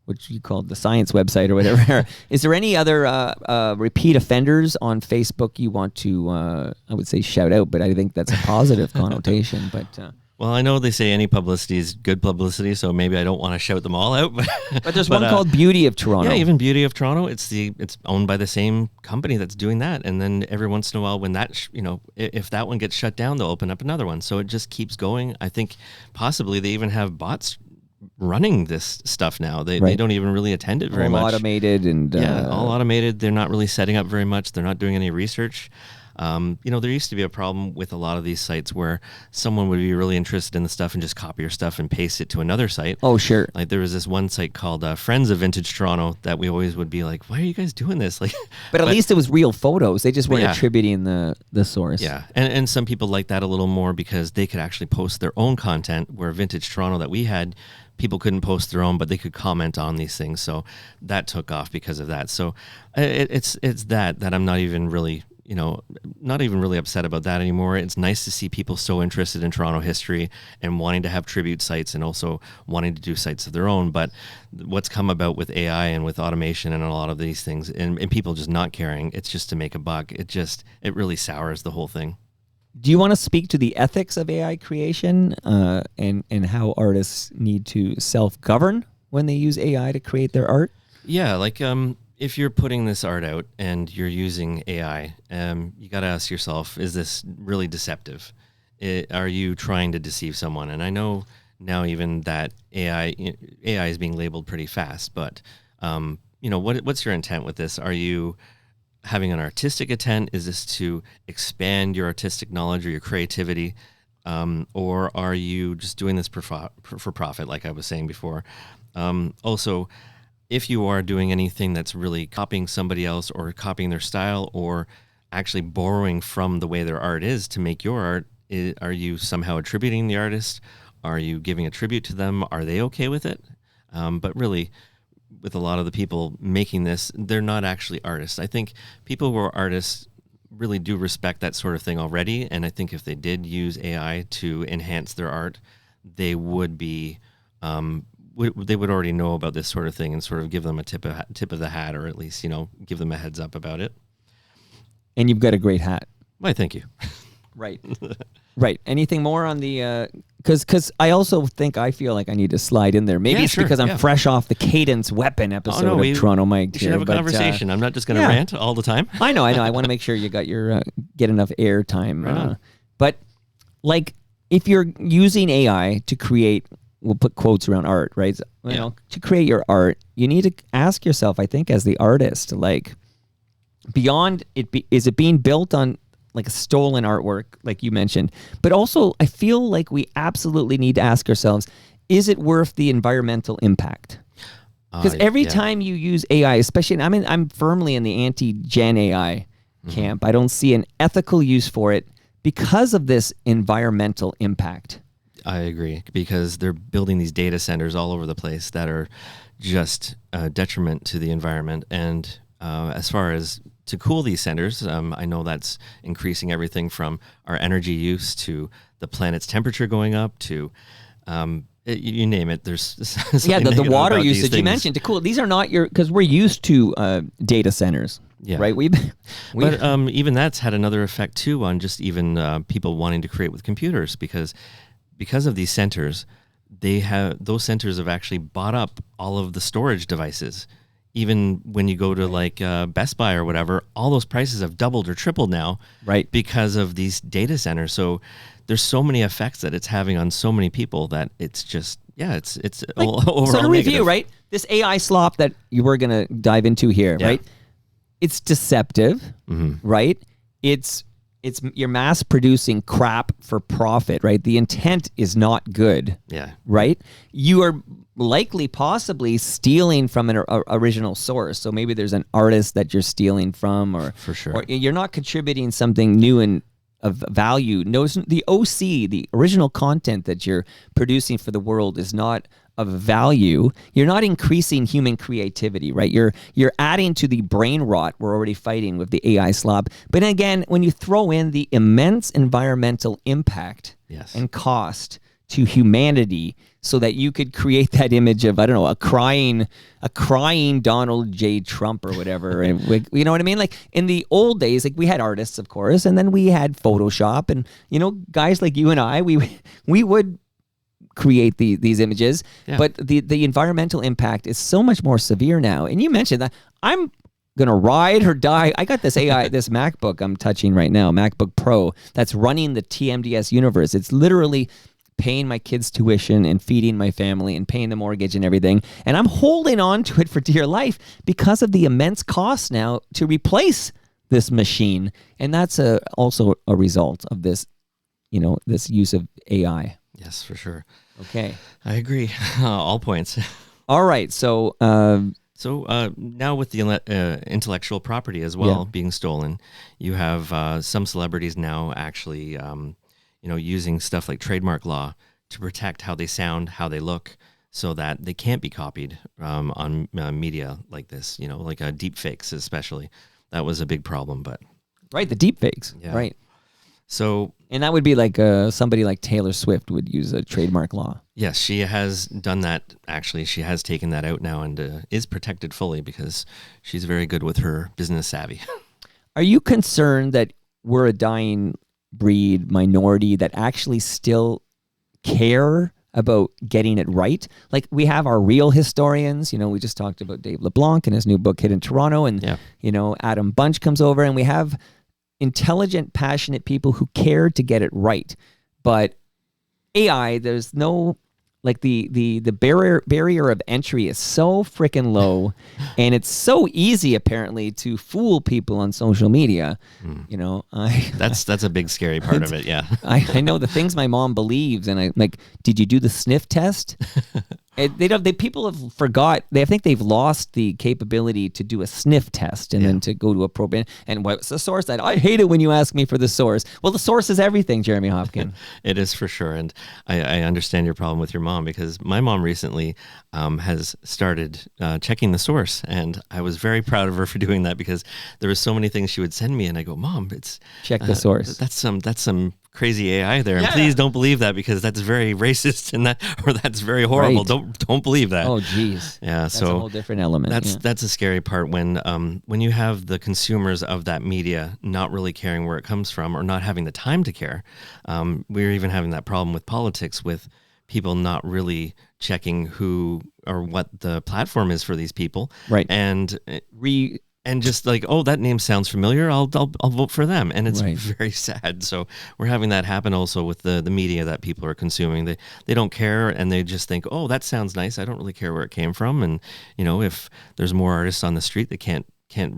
which you called the science website or whatever, is there any other repeat offenders on Facebook you want to, I would say shout out, but I think that's a positive connotation. But well, I know they say any publicity is good publicity, so maybe I don't want to shout them all out. But there's one called Beauty of Toronto. Yeah, even Beauty of Toronto. It's owned by the same company that's doing that, and then every once in a while, when that if that one gets shut down, they'll open up another one. So it just keeps going. I think possibly they even have bots running this stuff now. They don't even really attend it very much. All automated and all automated. They're not really setting up very much. They're not doing any research. There used to be a problem with a lot of these sites where someone would be really interested in the stuff and just copy your stuff and paste it to another site. Oh, sure. Like there was this one site called Friends of Vintage Toronto that we always would be like, why are you guys doing this? Like, but at least it was real photos. They just weren't attributing the source. Yeah, and some people like that a little more because they could actually post their own content, where Vintage Toronto that we had, people couldn't post their own, but they could comment on these things. So that took off because of that. So it's that I'm not even really upset about that anymore. It's nice to see people so interested in Toronto history and wanting to have tribute sites and also wanting to do sites of their own. But what's come about with AI and with automation and a lot of these things and people just not caring, it's just to make a buck. It really sours the whole thing. Do you want to speak to the ethics of AI creation and how artists need to self-govern when they use AI to create their art? Yeah, like if you're putting this art out and you're using AI, you got to ask yourself, is this really deceptive? Are you trying to deceive someone? And I know now even that AI is being labeled pretty fast. But what's your intent with this? Are you having an artistic intent? Is this to expand your artistic knowledge or your creativity? Or are you just doing this for profit, like I was saying before? Also, if you are doing anything that's really copying somebody else or copying their style or actually borrowing from the way their art is to make your art, are you somehow attributing the artist? Are you giving a tribute to them? Are they okay with it? But really, with a lot of the people making this, they're not actually artists. I think people who are artists really do respect that sort of thing already. And I think if they did use AI to enhance their art, they would be, they would already know about this sort of thing and sort of give them a tip of the hat, or at least, give them a heads up about it. And you've got a great hat. Why, thank you. Right. Right. Anything more on the, because I feel like I need to slide in there. Maybe it's because I'm fresh off the Cadence Weapon episode of Toronto Mike. We should have a conversation. I'm not just going to rant all the time. I know. I want to make sure you got your, get enough air time. Right but like, if you're using AI to create, we'll put quotes around art, right? To create your art, you need to ask yourself, I think, as the artist, like, beyond is it being built on like a stolen artwork, like you mentioned? But also, I feel like we absolutely need to ask ourselves, is it worth the environmental impact? Because every time you use AI, especially, I'm firmly in the anti-Gen AI camp. I don't see an ethical use for it because of this environmental impact. I agree, because they're building these data centers all over the place that are just a detriment to the environment. And as far as to cool these centers, I know that's increasing everything from our energy use to the planet's temperature going up to you name it. There's the water usage you mentioned to cool. These are not because we're used to data centers, right? But even that's had another effect too on just even people wanting to create with computers, because of these centers, those centers have actually bought up all of the storage devices. Even when you go to like Best Buy or whatever, all those prices have doubled or tripled now, right? Because of these data centers. So there's so many effects that it's having on so many people that it's just it's like, overall so to review, negative. Right? This AI slop that you were gonna dive into here, right? It's deceptive, right? It's you're mass producing crap for profit, right? The intent is not good, right? You are likely possibly stealing from an original source. So maybe there's an artist that you're stealing from, or for sure, or you're not contributing something new and of value. No, the OC, the original content that you're producing for the world, is not of value. You're not increasing human creativity, right? You're adding to the brain rot we're already fighting with the AI slop. But again, when you throw in the immense environmental impact and cost to humanity, so that you could create that image of, I don't know, a crying Donald J. Trump or whatever. And you know what I mean? Like in the old days, like we had artists, of course, and then we had Photoshop, and guys like you and I, we would create these images, but the environmental impact is so much more severe now. And you mentioned that I'm gonna ride or die. I got this AI, this MacBook I'm touching right now, MacBook Pro, that's running the TMDS universe. It's literally paying my kids' tuition and feeding my family and paying the mortgage and everything. And I'm holding on to it for dear life because of the immense cost now to replace this machine. And that's also a result of this, this use of AI. Yes, for sure. Okay. I agree. All points. All right. So, now with the intellectual property as well being stolen, you have some celebrities now actually using stuff like trademark law to protect how they sound, how they look, so that they can't be copied on media like this, like deep fakes especially. That was a big problem, but... Right, the deep fakes, right. So... And that would be like somebody like Taylor Swift would use a trademark law. Yes, she has done that, actually. She has taken that out now and is protected fully because she's very good with her business savvy. Are you concerned that we're a dying breed minority that actually still care about getting it right? Like we have our real historians, we just talked about Dave LeBlanc and his new book Hidden Toronto, and Adam Bunch comes over, and we have intelligent, passionate people who care to get it right. But AI, there's no Like the barrier of entry is so freaking low, and it's so easy apparently to fool people on social media. You know, That's a big scary part of it. Yeah. I know the things my mom believes, and I like. Did you do the sniff test? People have forgot. I think they've lost the capability to do a sniff test and then to go to a probe. And what's the source? I hate it when you ask me for the source. Well, the source is everything, Jeremy Hopkin. It is for sure. And I understand your problem with your mom, because my mom recently has started checking the source. And I was very proud of her for doing that, because there were so many things she would send me. And I go, Mom, it's Check the source. That's some crazy AI there. And Yeah. please don't believe that, because that's very racist and that's very horrible. Right. Don't believe that. Oh, geez. Yeah, That's so a whole different element. that's a scary part when you have the consumers of that media not really caring where it comes from, or not having the time to care. We're even having that problem with politics, with people not really checking who or what the platform is for these people. Right. And just like, oh, that name sounds familiar, I'll vote for them. And it's Right. very sad. So we're having that happen also with the media that people are consuming. They don't care, and they just think, oh, that sounds nice. I don't really care where it came from. And, you know, if there's more artists on the street that can't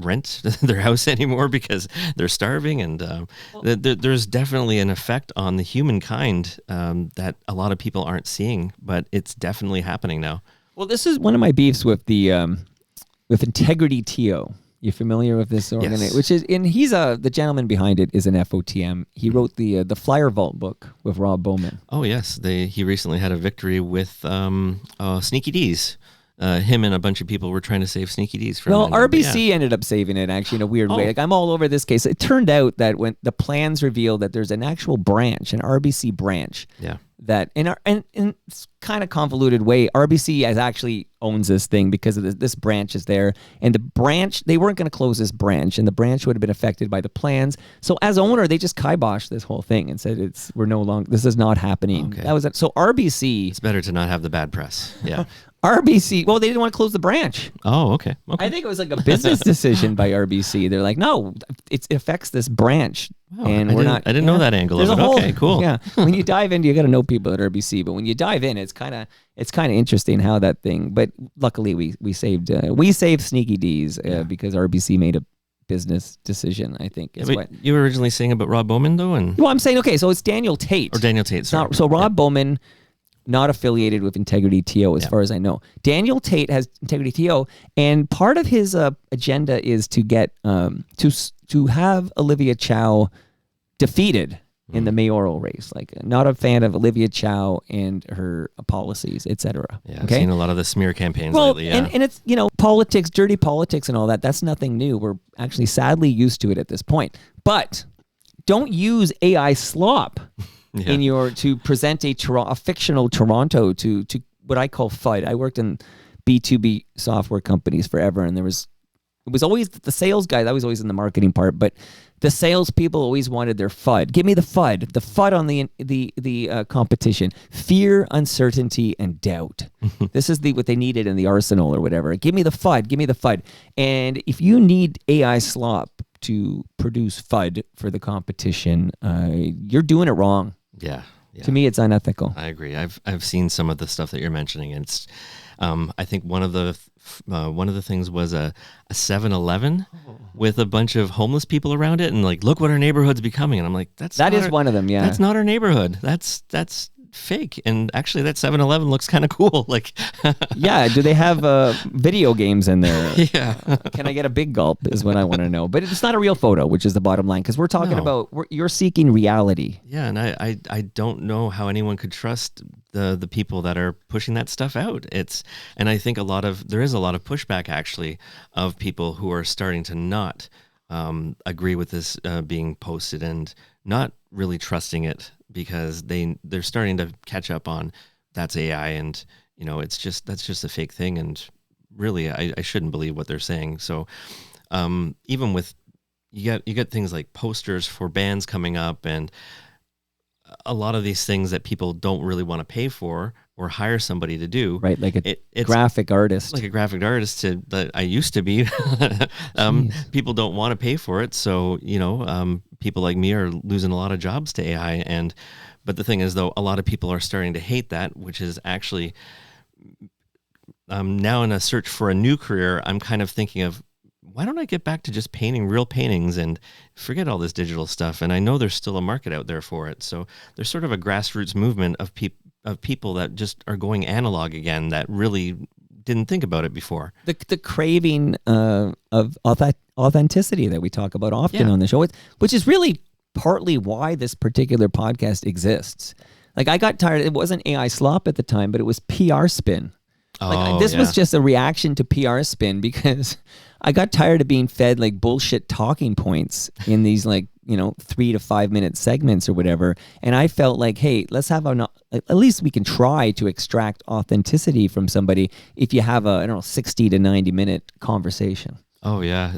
rent their house anymore because they're starving. And there's definitely an effect on the humankind that a lot of people aren't seeing, but it's definitely happening now. Well, this is one of my beefs with with Integrity TO. You familiar with this organization? Yes. Which is, and he's the gentleman behind it is an FOTM. He wrote the Flyer Vault book with Rob Bowman. Oh yes, he recently had a victory with Sneaky D's. Him and a bunch of people were trying to save Sneaky D's from. Well, it, but RBC ended up saving it actually in a weird way. Like, I'm all over this case. It turned out that when the plans revealed that there's an actual branch, an RBC branch. Yeah. That in it's kind of convoluted way, RBC actually owns this thing because of this branch is there, and the branch, they weren't going to close this branch, and the branch would have been affected by the plans. So as owner, they just kiboshed this whole thing and said this is not happening. Okay. That was it. So RBC, It's better to not have the bad press. Yeah. RBC, well, they didn't want to close the branch. Oh, okay. I think it was like a business decision by RBC. They're like, no, it affects this branch, and I didn't know that angle of There's it. a whole, Okay, cool. Yeah, when you dive into, you got to know people at RBC, but when you dive in, it's kind of interesting how that thing. But luckily, we saved Sneaky D's because RBC made a business decision. I think is what you were originally saying about Rob Bowman though, and well, I'm saying okay, so it's Daniel Tate or Daniel Tate. Sorry. So Rob Bowman, not affiliated with Integrity TO as far as I know. Daniel Tate has Integrity TO, and part of his agenda is to get to have Olivia Chow defeated in the mayoral race. Like, not a fan of Olivia Chow and her policies, etc. Yeah, I've seen a lot of the smear campaigns lately. Yeah, and it's, politics, dirty politics and all that. That's nothing new. We're actually sadly used to it at this point. But don't use AI slop to present a fictional Toronto to what I call FUD. I worked in B2B software companies forever, and it was always the sales guys. I was always in the marketing part, but the sales people always wanted their FUD. Give me the FUD on the competition. Fear, uncertainty, and doubt. This is what they needed in the arsenal or whatever. Give me the FUD. And if you need AI slop to produce FUD for the competition, you're doing it wrong. Yeah. To me, it's unethical. I agree. I've seen some of the stuff that you're mentioning, and it's I think one of the things was a 7-Eleven with a bunch of homeless people around it, and like, look what our neighborhood's becoming. And I'm like, that is one of them. Yeah, that's not our neighborhood. That's fake. And actually, that 7-Eleven looks kind of cool. Like, yeah. Do they have video games in there? Yeah. Can I get a big gulp? Is what I want to know. But it's not a real photo, which is the bottom line, because we're talking about you're seeking reality. Yeah, and I don't know how anyone could trust the people that are pushing that stuff out. And I think there is a lot of pushback actually of people who are starting to not agree with this being posted and not really trusting it, because they're starting to catch up on that's AI, and that's just a fake thing, and really I shouldn't believe what they're saying. So even with you get things like posters for bands coming up, and a lot of these things that people don't really want to pay for or hire somebody to do. Right, like it's graphic artist. like a graphic artist that I used to be. People don't want to pay for it, so people like me are losing a lot of jobs to AI. But the thing is, though, a lot of people are starting to hate that, which is actually now in a search for a new career. I'm kind of thinking of, why don't I get back to just painting real paintings and forget all this digital stuff? And I know there's still a market out there for it. So there's sort of a grassroots movement of people that just are going analog again, that really didn't think about it before. The craving of authenticity that we talk about often on the show, which is really partly why this particular podcast exists. Like, I got tired. It wasn't AI slop at the time, but it was PR spin. This was just a reaction to PR spin, because I got tired of being fed like bullshit talking points in these 3 to 5 minute segments or whatever. And I felt like, hey, let's have at least we can try to extract authenticity from somebody if you have a 60 to 90 minute conversation. Oh yeah,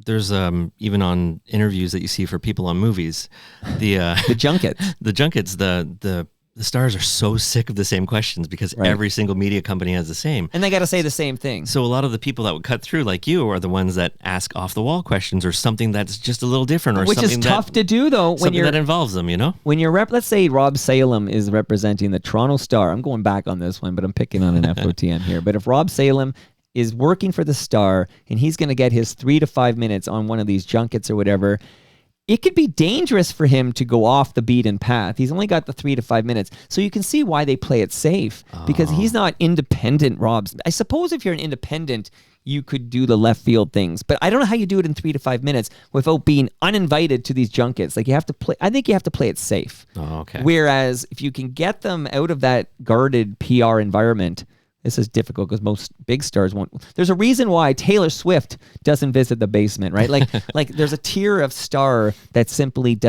there's even on interviews that you see for people on movies, the junkets, the stars are so sick of the same questions, because every single media company has the same. And they got to say the same thing. So a lot of the people that would cut through, like you, are the ones that ask off-the-wall questions, or something that's just a little different, or which something is tough to do, though. Something that involves them, When you're let's say Rob Salem is representing the Toronto Star. I'm going back on this one, but I'm picking on an FOTM here. But if Rob Salem is working for the Star and he's going to get his 3 to 5 minutes on one of these junkets or whatever, it could be dangerous for him to go off the beaten path. He's only got the 3 to 5 minutes. So you can see why they play it safe, because he's not independent, Rob. I suppose if you're an independent, you could do the left field things, but I don't know how you do it in 3 to 5 minutes without being uninvited to these junkets. Like, I think you have to play it safe. Oh, okay. Whereas if you can get them out of that guarded PR environment, this is difficult because most big stars won't. There's a reason why Taylor Swift doesn't visit the basement, right? Like there's a tier of star that simply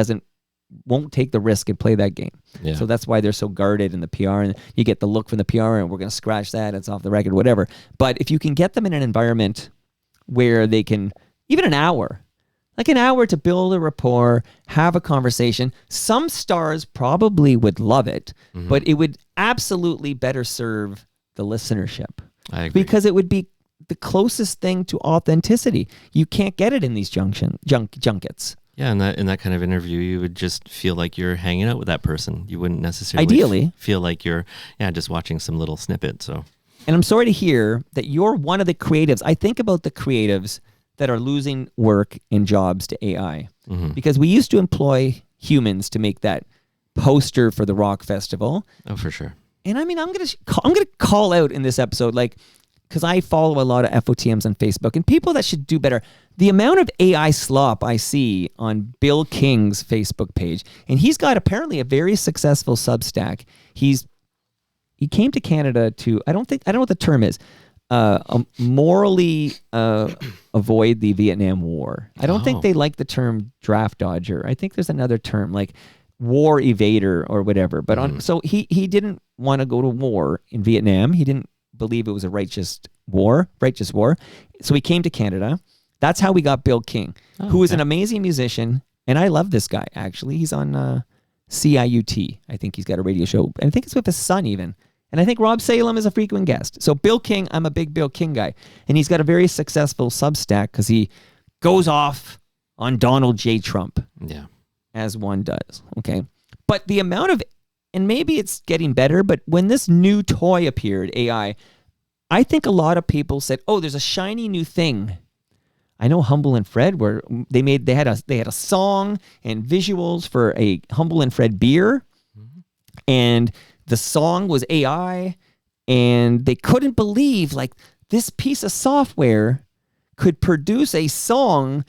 won't take the risk and play that game. Yeah. So that's why they're so guarded in the PR, and you get the look from the PR, and we're going to scratch that. It's off the record, whatever. But if you can get them in an environment where they can, even an hour to build a rapport, have a conversation, some stars probably would love it, but it would absolutely better serve the listenership. I agree. Because it would be the closest thing to authenticity. You can't get it in these junkets. Yeah, in that kind of interview, you would just feel like you're hanging out with that person. You wouldn't necessarily ideally feel like you're just watching some little snippet. So, and I'm sorry to hear that you're one of the creatives. I think about the creatives that are losing work and jobs to AI, because we used to employ humans to make that poster for the rock festival. Oh, for sure. And I mean, I'm gonna call out in this episode, because I follow a lot of FOTMs on Facebook, and people that should do better. The amount of AI slop I see on Bill King's Facebook page, and he's got apparently a very successful Substack. He came to Canada to, I don't know what the term is, morally avoid the Vietnam War. I don't think they like the term draft dodger. I think there's another term like war evader or whatever. But so he didn't want to go to war in Vietnam. He didn't believe it was a righteous war. So he came to Canada. That's how we got Bill King, who is an amazing musician. And I love this guy, actually. He's on CIUT. I think he's got a radio show. And I think it's with his son even. And I think Rob Salem is a frequent guest. So Bill King, I'm a big Bill King guy. And he's got a very successful Substack because he goes off on Donald J. Trump. Yeah. As one does, okay? But the amount of, and maybe it's getting better, but when this new toy appeared, AI, I think a lot of people said, oh, there's a shiny new thing. I know Humble and Fred were, they had a song and visuals for a Humble and Fred beer, and the song was AI, and they couldn't believe this piece of software could produce a song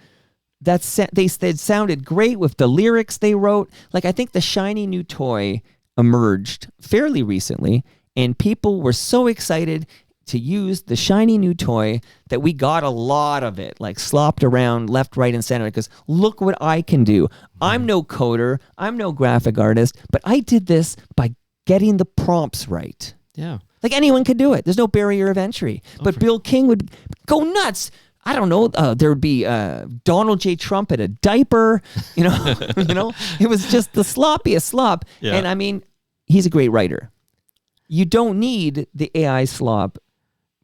they said sounded great with the lyrics they wrote. I think the shiny new toy emerged fairly recently, and people were so excited to use the shiny new toy that we got a lot of it, slopped around left, right, and center, because look what I can do. I'm no coder, I'm no graphic artist, but I did this by getting the prompts right. Yeah. Anyone could do it. There's no barrier of entry. But Bill King would go nuts. I don't know. There would be Donald J. Trump in a diaper. It was just the sloppiest slop. Yeah. And I mean, he's a great writer. You don't need the AI slop,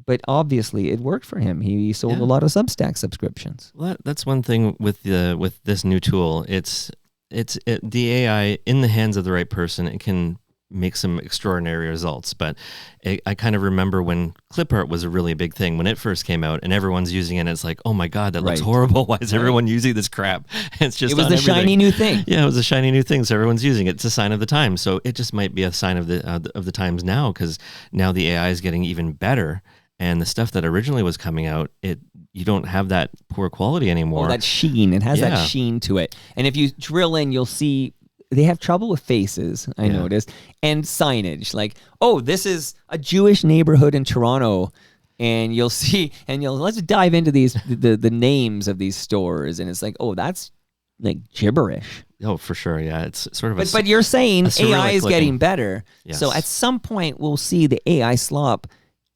but obviously it worked for him. He sold a lot of Substack subscriptions. Well, that's one thing with this new tool. The AI in the hands of the right person. It can make some extraordinary results. But I kind of remember when clip art was a really big thing when it first came out, and everyone's using it. And it's like, oh my god, that looks horrible. Why is everyone using this crap? It's just it was the shiny new thing. Yeah, it was a shiny new thing. So everyone's using it. It's a sign of the times. So it just might be a sign of the times now, because now the AI is getting even better. And the stuff that originally was coming out, you don't have that poor quality anymore. Oh, that sheen. It has that sheen to it. And if you drill in, you'll see they have trouble with faces, I noticed, and signage. Like, oh, this is a Jewish neighborhood in Toronto. And you'll see, let's dive into the names of these stores. And it's like, oh, that's like gibberish. Oh, for sure. Yeah. It's sort of but you're saying AI is looking. getting better. Yes. So at some point, we'll see the AI slop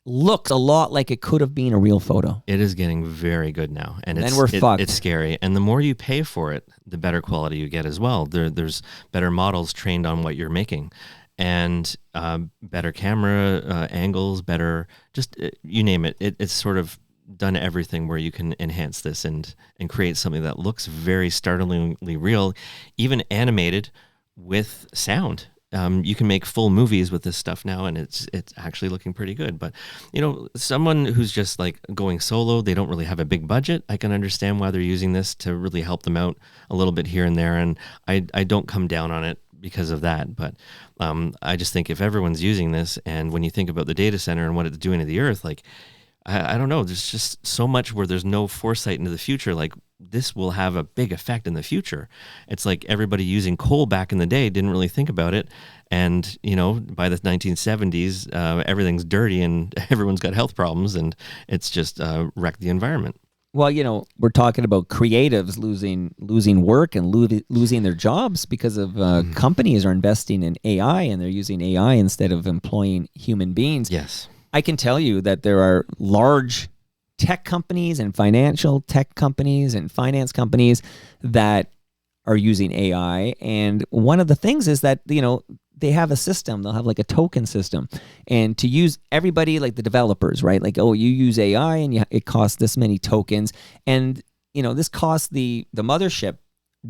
looks a lot like it could have been a real photo. It is getting very good now, and we're fucked. It's scary. And the more you pay for it, the better quality you get as well. There's better models trained on what you're making, and better camera angles, better just you name it. It's sort of done everything where you can enhance this and create something that looks very startlingly real, even animated with sound. You can make full movies with this stuff now, and it's actually looking pretty good. But, someone who's just like going solo, they don't really have a big budget. I can understand why they're using this to really help them out a little bit here and there. And I don't come down on it because of that. But I just think if everyone's using this, and when you think about the data center and what it's doing to the earth, like, I don't know, there's just so much where there's no foresight into the future. Like, this will have a big effect in the future. It's like everybody using coal back in the day didn't really think about it. And, by the 1970s, everything's dirty and everyone's got health problems, and it's just wrecked the environment. Well, we're talking about creatives losing work and losing their jobs because of companies are investing in AI, and they're using AI instead of employing human beings. Yes. I can tell you that there are large tech companies and financial tech companies and finance companies that are using AI. And one of the things is that, they have a system. They'll have like a token system. And to use everybody, like the developers, right? Like, oh, you use AI and it costs this many tokens. And, this costs the mothership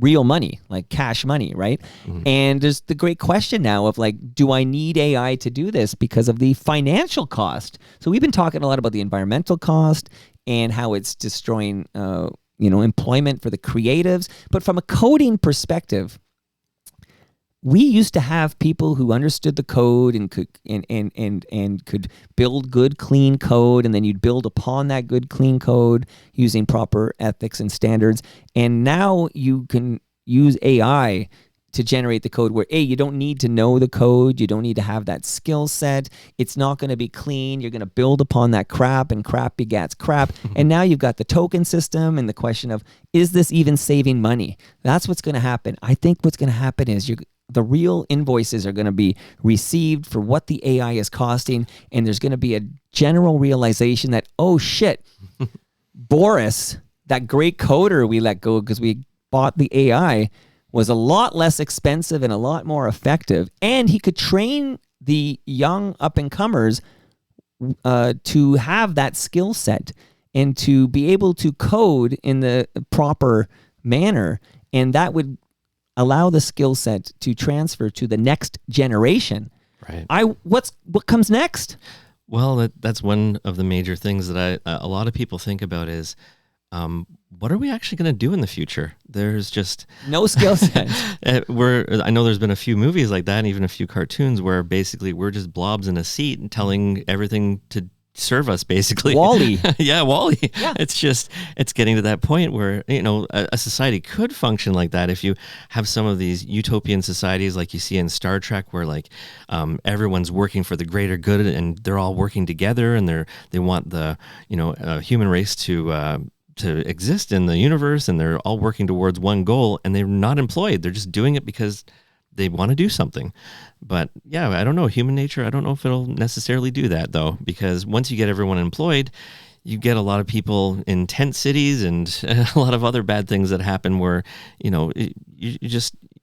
real money, like cash money, right? Mm-hmm. And there's the great question now of like, do I need AI to do this because of the financial cost? So we've been talking a lot about the environmental cost and how it's destroying, employment for the creatives. But from a coding perspective, we used to have people who understood the code and could build good, clean code, and then you'd build upon that good, clean code using proper ethics and standards. And now you can use AI to generate the code where, you don't need to know the code. You don't need to have that skill set. It's not going to be clean. You're going to build upon that crap, and crap begats crap. And now you've got the token system and the question of, is this even saving money? That's what's going to happen. I think what's going to happen is the real invoices are going to be received for what the AI is costing, and there's going to be a general realization that, oh shit, Boris, that great coder we let go because we bought the AI, was a lot less expensive and a lot more effective, and he could train the young up-and-comers to have that skill set and to be able to code in the proper manner, and that would allow the skill set to transfer to the next generation. Right. What comes next? Well, that's one of the major things that a lot of people think about is, what are we actually going to do in the future? There's just no skill set. I know there's been a few movies like that, and even a few cartoons where basically we're just blobs in a seat and telling everything to serve us, basically. Wall-E. Yeah, Wall-E. Yeah. It's getting to that point where, a society could function like that if you have some of these utopian societies like you see in Star Trek, where like everyone's working for the greater good and they're all working together, and they want the human race to exist in the universe, and they're all working towards one goal, and they're not employed. They're just doing it because they want to do something. But yeah, I don't know. Human nature, I don't know if it'll necessarily do that, though, because once you get everyone employed, you get a lot of people in tent cities and a lot of other bad things that happen where,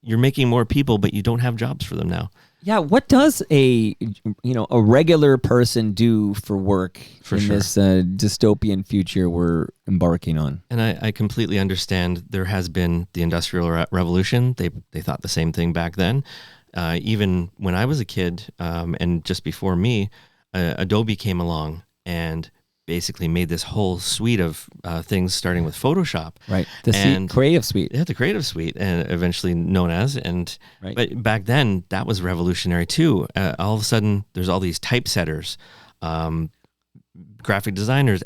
you're making more people, but you don't have jobs for them now. Yeah, what does a regular person do for work For in sure. this dystopian future we're embarking on? And I completely understand there has been the Industrial Revolution. They thought the same thing back then. Even when I was a kid, and just before me, Adobe came along and basically made this whole suite of things, starting with Photoshop. Right. The And- Creative Suite. Yeah, the Creative Suite, and eventually known as. And Right. but back then, that was revolutionary too. All of a sudden, there's all these typesetters, graphic designers,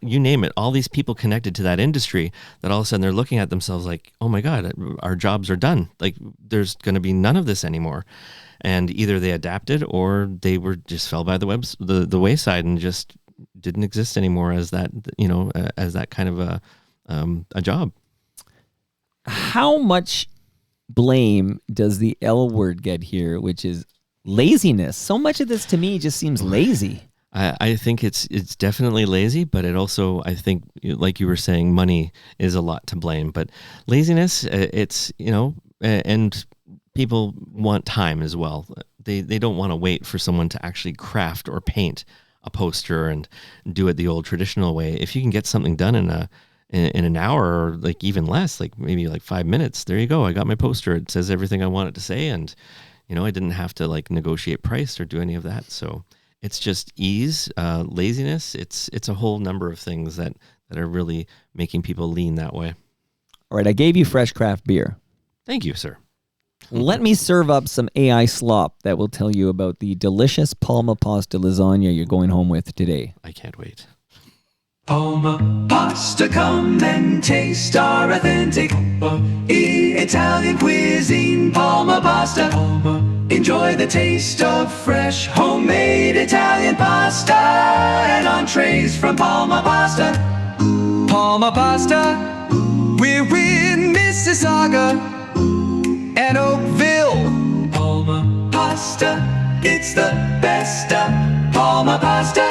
you name it. All these people connected to that industry that all of a sudden they're looking at themselves like, oh my God, our jobs are done. Like there's going to be none of this anymore. And either they adapted or they were just fell by the wayside and just didn't exist anymore as that, as that kind of a job. How much blame does the L word get here, which is laziness? So much of this to me just seems lazy. I think it's definitely lazy, but it also, I think, like you were saying, money is a lot to blame. But laziness, it's, and people want time as well. They don't want to wait for someone to actually craft or paint a poster and do it the old traditional way. If you can get something done in an hour or like even less, like maybe like 5 minutes, there you go. I got my poster. It says everything I want it to say. And, I didn't have to like negotiate price or do any of that. So it's just ease, laziness. It's a whole number of things that are really making people lean that way. All right, I gave you fresh craft beer. Thank you, sir. Let me serve up some AI slop that will tell you about the delicious Palma pasta lasagna you're going home with today. I can't wait. Palma pasta, come and taste our authentic Italian cuisine. Palma pasta, enjoy the taste of fresh homemade Italian pasta and entrees from Palma pasta. Palma pasta, we're in Mississauga and Oakville. Palma pasta, it's the best of Palma pasta.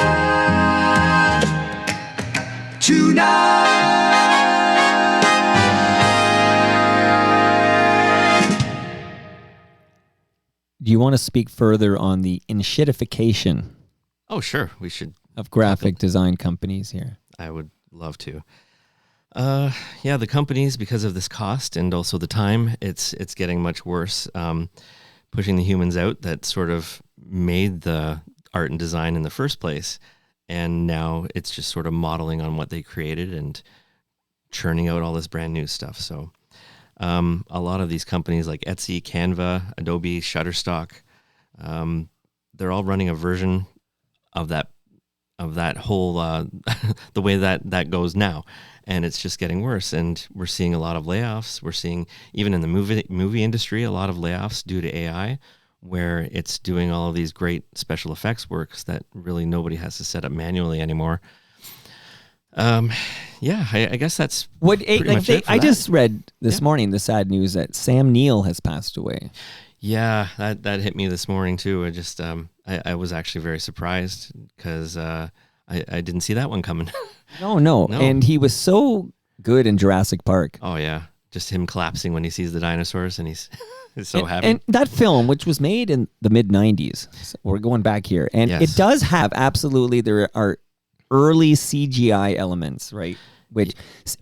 Tonight. Do you want to speak further on the enshittification Oh, sure. We should. of graphic design companies here? I would love to. Yeah, the companies, because of this cost and also the time, it's getting much worse. Pushing the humans out that sort of made the art and design in the first place. And now it's just sort of modeling on what they created and churning out all this brand new stuff. So a lot of these companies like Etsy, Canva, Adobe, Shutterstock, they're all running a version of that whole the way that goes now, and it's just getting worse. And we're seeing a lot of layoffs. We're seeing even in the movie industry a lot of layoffs due to AI, where it's doing all of these great special effects works that really nobody has to set up manually anymore. Yeah, I guess that's pretty much it for I that. just read this morning the sad news that Sam Neill has passed away. Yeah, that hit me this morning too. I just I was actually very surprised because I didn't see that one coming. No. And he was so good in Jurassic Park. Oh yeah, just him collapsing when he sees the dinosaurs and he's so happy. And that film, which was made in the mid-90s, so we're going back here, and Yes. it does have there are early CGI elements, right? Which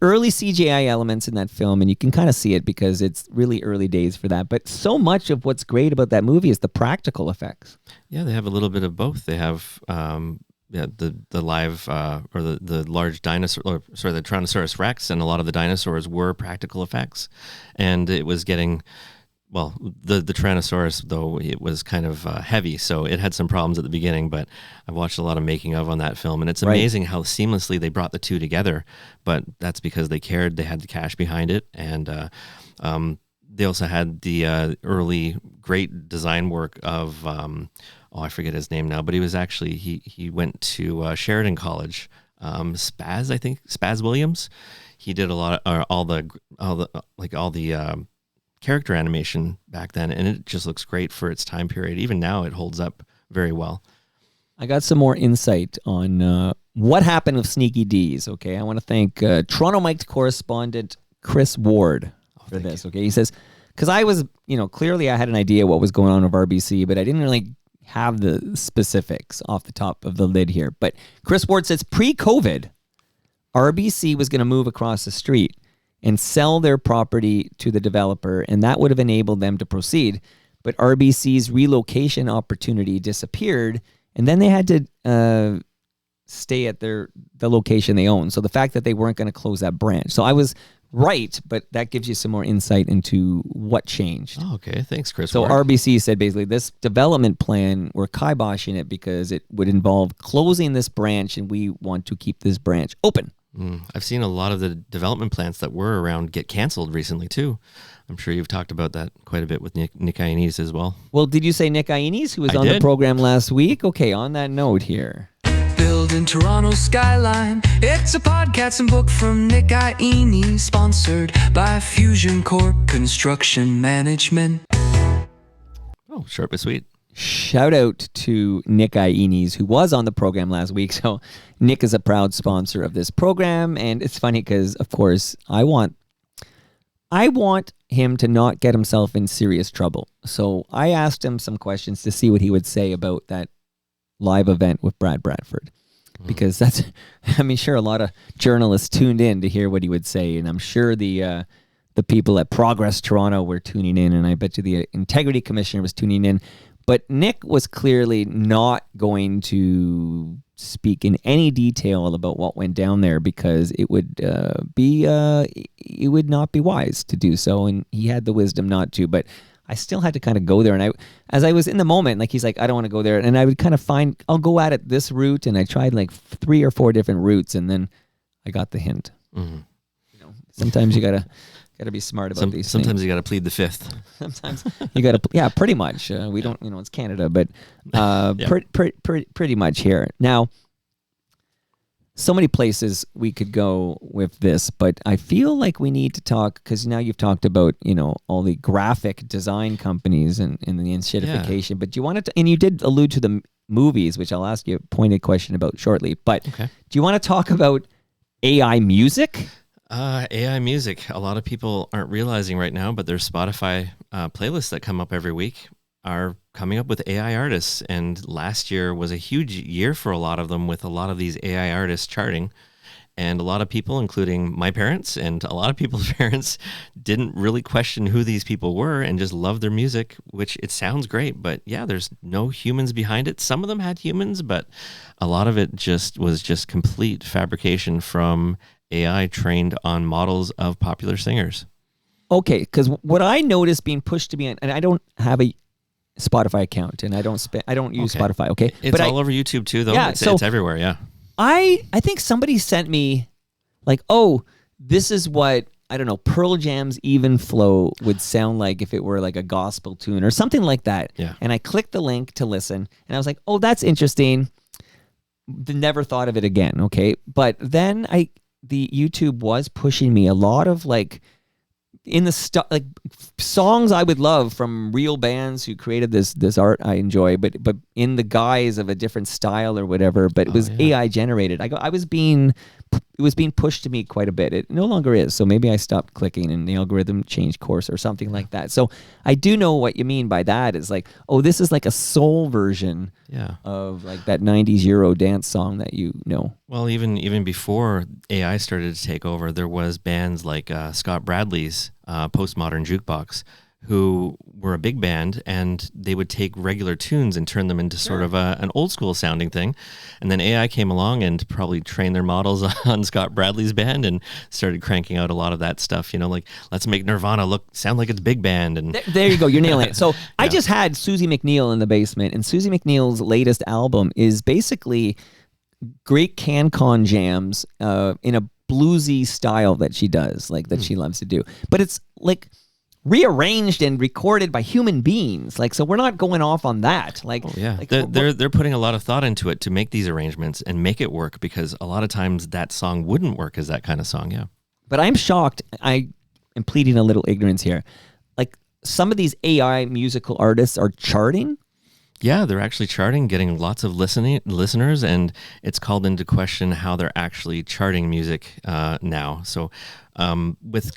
early CGI elements in that film, and you can kind of see it because it's really early days for that. But so much of what's great about that movie is the practical effects. Yeah, they have a little bit of both. They have the live or the large dinosaur, the Tyrannosaurus Rex, and a lot of the dinosaurs were practical effects, and it was getting. Well, the Tyrannosaurus, though, it was kind of heavy, so it had some problems at the beginning, but I watched a lot of making of on that film, and it's amazing how seamlessly they brought the two together, but that's because they cared, they had the cash behind it, and they also had the early great design work of, I forget his name now, but he was actually, he went to Sheridan College, Spaz Williams. He did a lot of, all the character animation back then, and it just looks great for its time period. Even now it holds up very well. I got some more insight on what happened with Sneaky D's. Okay, I want to thank Toronto Mike correspondent Chris Ward for this. Okay, he says because I was, clearly I had an idea what was going on with RBC, but I didn't really have the specifics off the top of the lid here. But Chris Ward says pre-COVID, RBC was going to move across the street and sell their property to the developer, and that would have enabled them to proceed. But RBC's relocation opportunity disappeared, and then they had to stay at the location they own. So the fact that they weren't going to close that branch. So I was right, but that gives you some more insight into what changed. Oh, okay. Thanks, Chris. So Ward. RBC said basically this development plan, we're kiboshing it because it would involve closing this branch, and we want to keep this branch open. I've seen a lot of the development plants that were around get canceled recently too. I'm sure you've talked about that quite a bit with Nick Ioannis as well. Well, did you say Nick Ioannis, who was I on the did. program last week? Okay, on that note here. Building Toronto's skyline. It's a podcast and book from Nick Ioannis, sponsored by Fusion Corp Construction Management. Oh, short but sweet. Shout out to Nick Ioannis, who was on the program last week. So Nick is a proud sponsor of this program, and it's funny because, of course, I want him to not get himself in serious trouble. So I asked him some questions to see what he would say about that live event with Brad Bradford, because that's, sure, a lot of journalists tuned in to hear what he would say, and I'm sure the people at Progress Toronto were tuning in, and I bet you the Integrity Commissioner was tuning in. But Nick was clearly not going to speak in any detail about what went down there because it would not be wise to do so, and he had the wisdom not to. But I still had to kind of go there, and as I was in the moment, like he's like, I don't want to go there, and I would kind of I'll go at it this route, and I tried like 3 or 4 different routes, and then I got the hint. Mm-hmm. Sometimes you gotta be smart about these Sometimes things. you got to plead the fifth. Sometimes you got to, yeah, pretty much. We don't, it's Canada, but pretty much here. Now, so many places we could go with this, but I feel like we need to talk, because now you've talked about, all the graphic design companies and the enshittification, but do you want to, and you did allude to the movies, which I'll ask you a pointed question about shortly, but Okay. do you want to talk about AI music? AI music. A lot of people aren't realizing right now, but there's Spotify playlists that come up every week are coming up with AI artists. And last year was a huge year for a lot of them, with a lot of these AI artists charting. And a lot of people, including my parents and a lot of people's parents, didn't really question who these people were and just loved their music, which it sounds great. But yeah, there's no humans behind it. Some of them had humans, but a lot of it was just complete fabrication from AI trained on models of popular singers. Okay, because what I noticed being pushed to me, and I don't have a Spotify account, and I don't use Okay. Spotify. Okay, It's but all over YouTube too, though. Yeah, It's everywhere. Yeah. I think somebody sent me like, oh, this is what, I don't know, Pearl Jam's Even Flow would sound like if it were like a gospel tune or something like that. Yeah. And I clicked the link to listen, and I was like, oh, that's interesting. Never thought of it again. Okay, but then the YouTube was pushing me a lot of like in the like songs I would love from real bands who created this art I enjoy, but in the guise of a different style or whatever. But it was AI generated. It was being pushed to me quite a bit. It no longer is. So maybe I stopped clicking and the algorithm changed course or something like that. So I do know what you mean by that. Is like, oh, this is like a soul version of like that 90s Euro dance song that you know. Well, even before AI started to take over, there was bands like Scott Bradley's Postmodern Jukebox, who were a big band, and they would take regular tunes and turn them into sort of an old school sounding thing. And then AI came along and probably trained their models on Scott Bradley's band and started cranking out a lot of that stuff, like let's make Nirvana sound like it's big band. And there you go, you're nailing it. So I just had Susie McNeil in the basement, and Susie McNeil's latest album is basically great CanCon jams in a bluesy style that she does, like that she loves to do. But it's like rearranged and recorded by human beings, like, so we're not going off on that. Like, like they're putting a lot of thought into it to make these arrangements and make it work, because a lot of times that song wouldn't work as that kind of song. Yeah. But I'm shocked. I am pleading a little ignorance here. Like, some of these AI musical artists are charting. Yeah, they're actually charting, getting lots of listeners, and it's called into question how they're actually charting music now. So with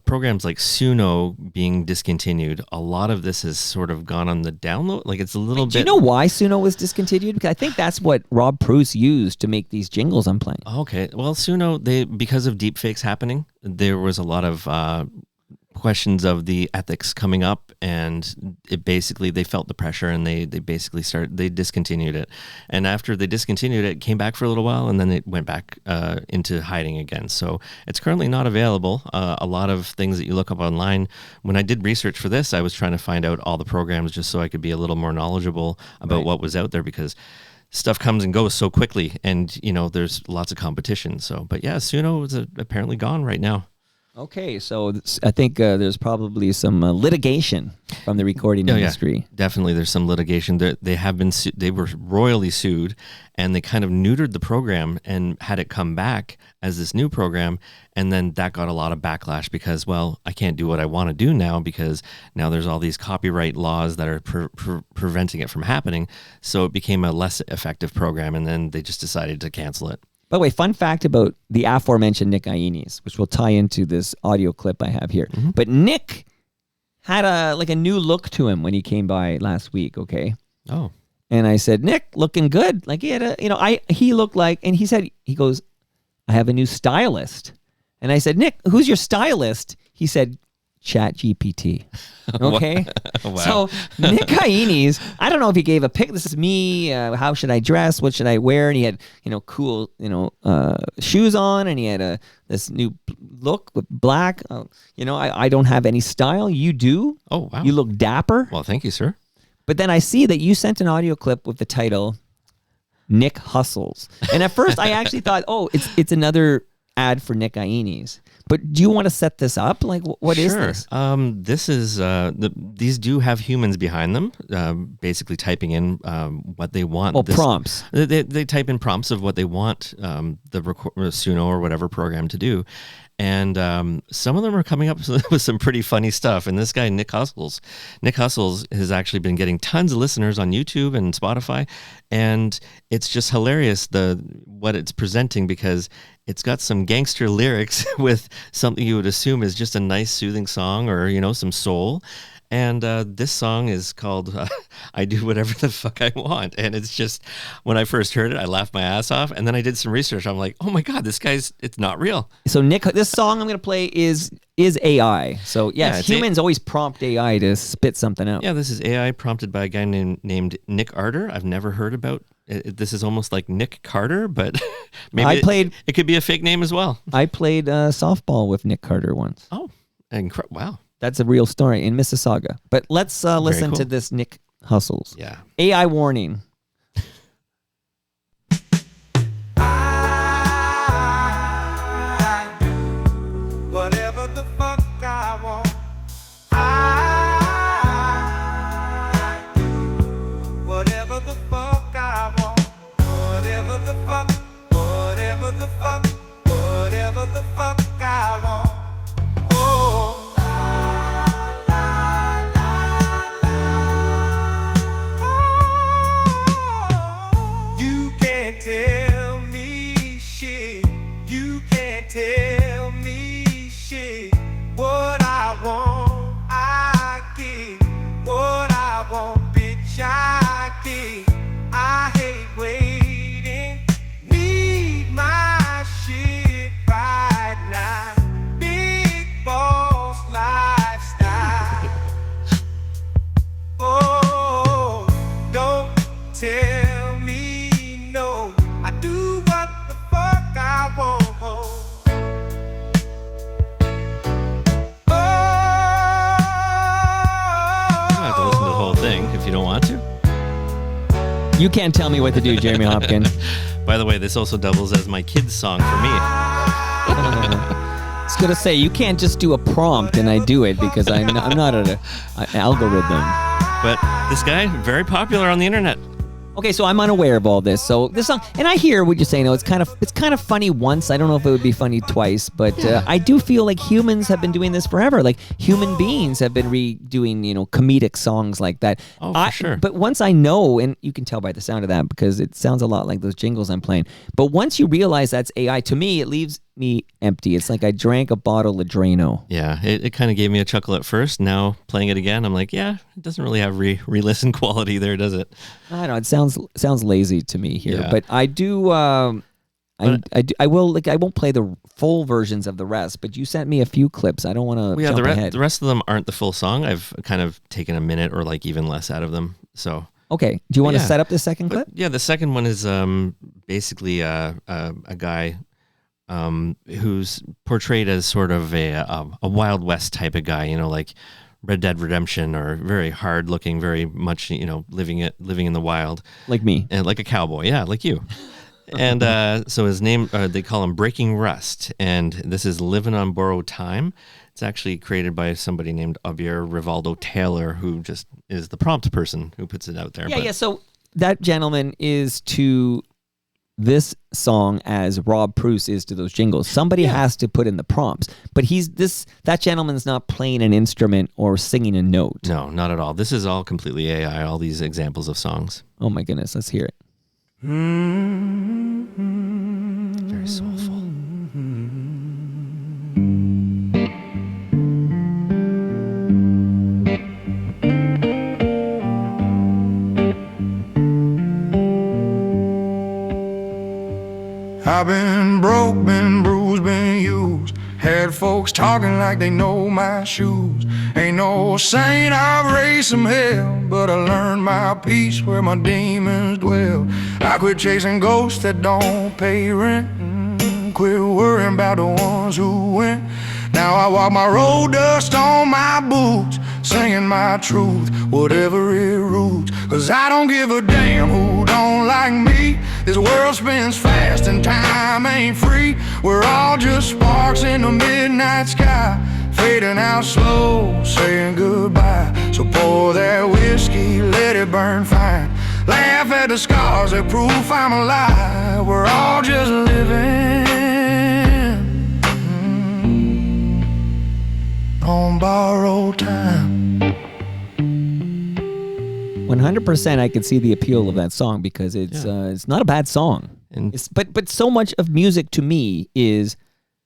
programs like Suno being discontinued, a lot of this has sort of gone on the download. Like it's a little bit. Do you know why Suno was discontinued? Because I think that's what Rob Pruce used to make these jingles I'm playing. Okay, well, Suno, because of deepfakes happening, there was a lot of questions of the ethics coming up, and they felt the pressure, and they discontinued it. And after they discontinued it came back for a little while, and then it went back into hiding again. So it's currently not available. A lot of things that you look up online, when I did research for this, I was trying to find out all the programs just so I could be a little more knowledgeable about what was out there, because stuff comes and goes so quickly, and there's lots of competition. So, but yeah, Suno is apparently gone right now. Okay, so I think there's probably some litigation from the recording industry. Yeah, definitely, there's some litigation. They have been they were royally sued, and they kind of neutered the program and had it come back as this new program, and then that got a lot of backlash because, well, I can't do what I want to do now because now there's all these copyright laws that are preventing it from happening. So it became a less effective program, and then they just decided to cancel it. By the way, fun fact about the aforementioned Nick Iones, which will tie into this audio clip I have here. Mm-hmm. But Nick had a new look to him when he came by last week, okay? Oh. And I said, Nick, looking good. Like he had he looked like, and he goes, I have a new stylist. And I said, Nick, who's your stylist? He said, ChatGPT. Okay. Wow. So Nick Iones, I don't know if he gave a pic. This is me. How should I dress? What should I wear? And he had, cool, shoes on, and he had this new look with black. I don't have any style. You do. Oh, wow. You look dapper. Well, thank you, sir. But then I see that you sent an audio clip with the title Nick Hustles. And at first I actually thought, it's another ad for Nick Iones. But do you want to set this up? Like, what is this? This is these do have humans behind them, basically typing in what they want. Well, prompts. They type in prompts of what they want the Suno or whatever program to do. And some of them are coming up with some pretty funny stuff. And this guy, Nick Hustles has actually been getting tons of listeners on YouTube and Spotify. And it's just hilarious what it's presenting, because it's got some gangster lyrics with something you would assume is just a nice soothing song or, some soul. And this song is called I Do Whatever the Fuck I Want. And it's just, when I first heard it, I laughed my ass off. And then I did some research. I'm like, oh my God, it's not real. So Nick, this song I'm going to play is AI. So yes, humans always prompt AI to spit something out. Yeah, this is AI prompted by a guy named Nick Arter. I've never heard about it. This is almost like Nick Carter, but maybe it could be a fake name as well. I played softball with Nick Carter once. Oh, wow. That's a real story in Mississauga. But let's listen to this Nick Hustles. Yeah. AI warning. Whatever the fuck I want. Whatever the fuck I want. Whatever the fuck. Whatever the fuck. Whatever the fuck I want. Tell me shit. You can't tell me shit. What I want, I get. What I want, bitch, I get. I hate waiting. Need my shit right now. Big boss lifestyle. Oh, don't tell me no. I do what the fuck I want. You don't have to listen to the whole thing if you don't want to. You can't tell me what to do, Jeremy Hopkin. By the way, this also doubles as my kids' song for me. I was going to say, you can't just do a prompt and I do it, because I'm not an algorithm. But this guy, very popular on the internet. Okay, so I'm unaware of all this. So this song, and I hear what you're saying. It's kind of funny once. I don't know if it would be funny twice, but I do feel like humans have been doing this forever. Like human beings have been redoing, comedic songs like that. Oh, for sure. But once I know, and you can tell by the sound of that because it sounds a lot like those jingles I'm playing. But once you realize that's AI, to me, it leaves me empty. It's like I drank a bottle of Drano. Yeah, it kind of gave me a chuckle at first. Now playing it again, I'm like, yeah, it doesn't really have re-listen quality there, does it? I don't know. It sounds lazy to me here, Yeah. but I do. I will I won't play the full versions of the rest. But you sent me a few clips. I don't want to Yeah, jump ahead. the rest of them aren't the full song. I've kind of taken a minute or like even less out of them. So Okay. Do you want to Yeah. set up the second But clip? yeah, the second one is basically a guy who's portrayed as sort of a Wild West type of guy, like Red Dead Redemption, or very hard looking, very much living in the wild, Like me. and like a cowboy, yeah, like you. And so his name, they call him Breaking Rust, and this is Living on Borrowed Time. It's actually created by somebody named Javier Rivaldo Taylor, who just is the prompt person who puts it out there. Yeah. So that gentleman is to this song as Rob Bruce is to those jingles. Somebody has to put in the prompts, but that gentleman's not playing an instrument or singing a note. No, not at all. This is all completely AI, all these examples of songs. Oh my goodness, let's hear it. Very soulful. I've been broke, been bruised, been used. Had folks talking like they know my shoes. Ain't no saint, I've raised some hell, but I learned my peace where my demons dwell. I quit chasing ghosts that don't pay rent. Quit worrying about the ones who went. Now I walk my road, dust on my boots, singing my truth, whatever it roots. Cause I don't give a damn who don't like me. This world spins fast and time ain't free. We're all just sparks in the midnight sky, fading out slow, saying goodbye. So pour that whiskey, let it burn fine. Laugh at the scars that prove I'm alive. We're all just living on borrowed time. 100%, I can see the appeal of that song because it's not a bad song. And But so much of music to me is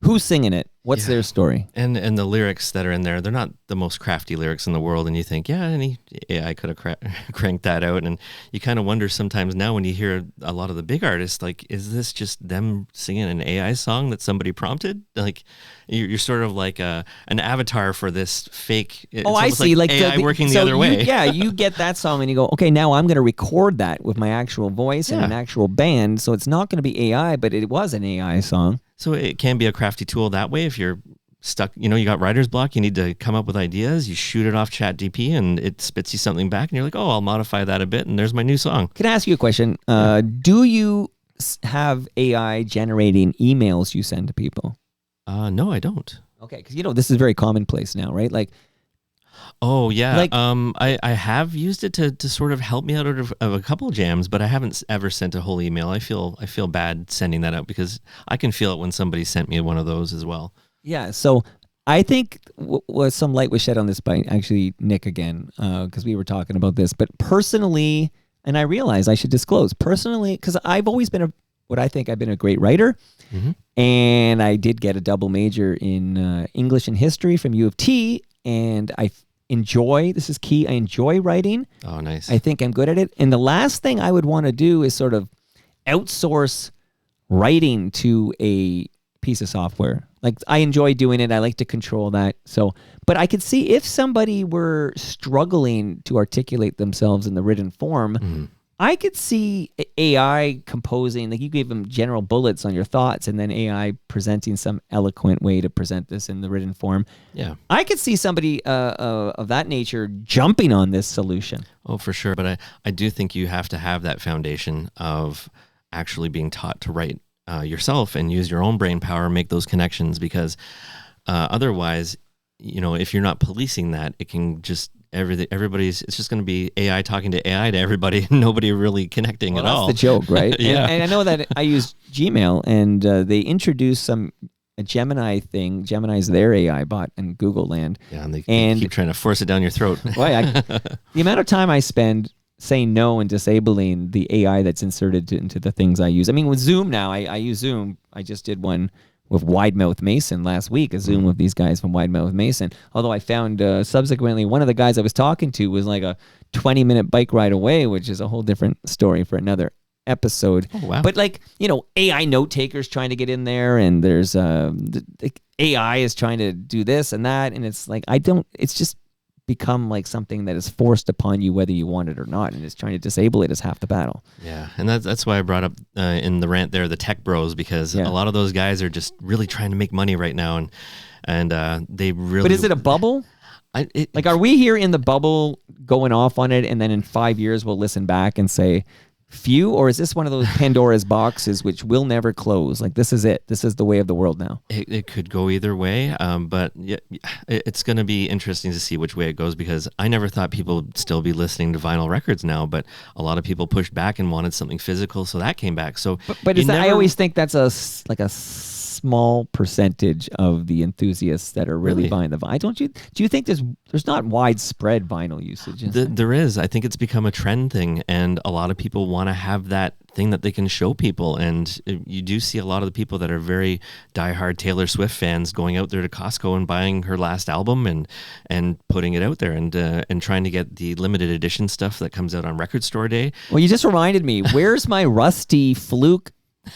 who's singing it, what's their story. And the lyrics that are in there, they're not the most crafty lyrics in the world. And you think, yeah, any AI could have cranked that out. And you kind of wonder sometimes now when you hear a lot of the big artists, like, is this just them singing an AI song that somebody prompted? Like, you're sort of like an avatar for this fake. It's I almost see. Like AI working the other way. You get that song and you go, okay, now I'm going to record that with my actual voice and an actual band. So it's not going to be AI, but it was an AI song. So it can be a crafty tool that way if you're stuck, you got writer's block, you need to come up with ideas, you shoot it off ChatGPT and it spits you something back and you're like, oh, I'll modify that a bit and there's my new song. Can I ask you a question? Do you have AI generating emails you send to people? No, I don't. Okay, because this is very commonplace now, right? Like, oh yeah, Like- I have used it to sort of help me out of a couple of jams, but I haven't ever sent a whole email. I feel bad sending that out because I can feel it when somebody sent me one of those as well. yeah. So I think some light was shed on this by actually Nick again, because we were talking about this. But personally, and I realize I should disclose personally, because I've always been I've been a great writer, and I did get a double major in English and history from U of T, and I enjoy, this is key, I enjoy writing. Oh, nice. I think I'm good at it. And the last thing I would want to do is sort of outsource writing to a piece of software. Like, I enjoy doing it. I like to control that. So, but I could see if somebody were struggling to articulate themselves in the written form, I could see AI composing, like you gave them general bullets on your thoughts and then AI presenting some eloquent way to present this in the written form. Yeah. I could see somebody of that nature jumping on this solution. Oh, for sure. But I do think you have to have that foundation of actually being taught to write yourself and use your own brain power, make those connections, because otherwise, if you're not policing that, it can just it's just going to be AI talking to AI to everybody, nobody really connecting at all. That's the joke, right? Yeah. And I know that I use Gmail, and they introduced a Gemini thing. Gemini's their AI bot in Google land. Yeah, and they And- keep trying to force it down your throat. Boy, the amount of time I spend saying no and disabling the AI that's inserted into the things I use. I mean, with Zoom now, I use Zoom. I just did one with Widemouth Mason last week, a Zoom with these guys from Widemouth Mason. Although I found subsequently one of the guys I was talking to was like a 20-minute bike ride away, which is a whole different story for another episode. Oh, wow. But like, AI note takers trying to get in there, and there's the AI is trying to do this and that, and it's like it's just become like something that is forced upon you whether you want it or not, and it's trying to disable it is half the battle. Yeah, and that's why I brought up in the rant there the tech bros, because a lot of those guys are just really trying to make money right now, and they really. But is it a bubble? Are we here in the bubble going off on it, and then in 5 years we'll listen back and say, "Phew," or is this one of those Pandora's boxes which will never close? Like, this is it. This is the way of the world now. It could go either way, but it's going to be interesting to see which way it goes, because I never thought people would still be listening to vinyl records now, but a lot of people pushed back and wanted something physical, so that came back. So, but I always think that's a small percentage of the enthusiasts that are really buying the vinyl. Do you think there's not widespread vinyl usage? There is. I think it's become a trend thing, and a lot of people want to have that thing that they can show people. And you do see a lot of the people that are very diehard Taylor Swift fans going out there to Costco and buying her last album and putting it out there, and trying to get the limited edition stuff that comes out on Record Store Day. Well, you just reminded me. Where's my rusty Fluke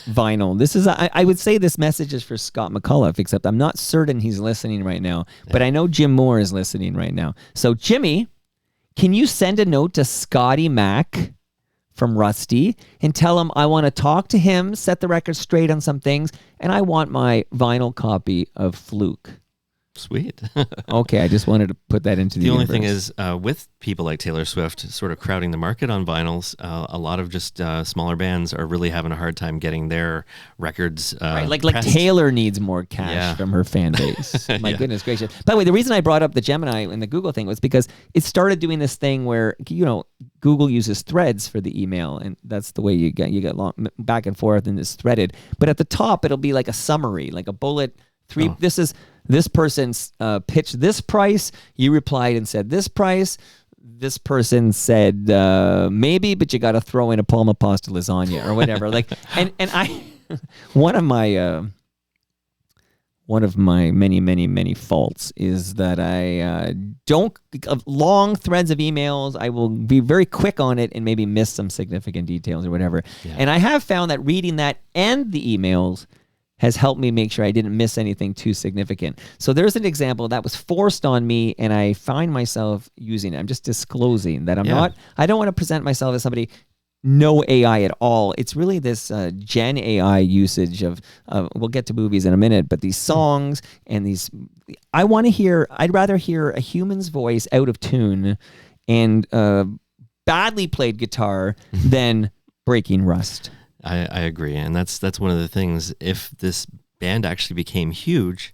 vinyl? This is I would say this message is for Scott McCullough, except I'm not certain he's listening right now, but I know Jim Moore is listening right now. So Jimmy, can you send a note to Scotty Mac from Rusty and tell him I want to talk to him, set the record straight on some things, and I want my vinyl copy of Fluke. Sweet. Okay, I just wanted to put that into the universe. only thing is, with people like Taylor Swift sort of crowding the market on vinyls, a lot of just smaller bands are really having a hard time getting their records right, like pressed. Taylor needs more cash from her fan base. My goodness gracious. By the way, the reason I brought up the Gemini and the Google thing was because it started doing this thing where, Google uses threads for the email, and that's the way you get long back and forth, and it's threaded. But at the top, it'll be like a summary, like a bullet. This person's pitched this price. You replied and said this price. This person said maybe, but you got to throw in a palma pasta lasagna or whatever. and I one of my many faults is that I don't long threads of emails. I will be very quick on it and maybe miss some significant details or whatever. Yeah. And I have found that reading that and the emails has helped me make sure I didn't miss anything too significant. So there's an example that was forced on me, and I find myself using it. I'm just disclosing that I don't want to present myself as somebody no AI at all. It's really this Gen AI usage of, we'll get to movies in a minute, but these songs and these, I'd rather hear a human's voice out of tune and badly played guitar than breaking rust. I agree, and that's one of the things. If this band actually became huge,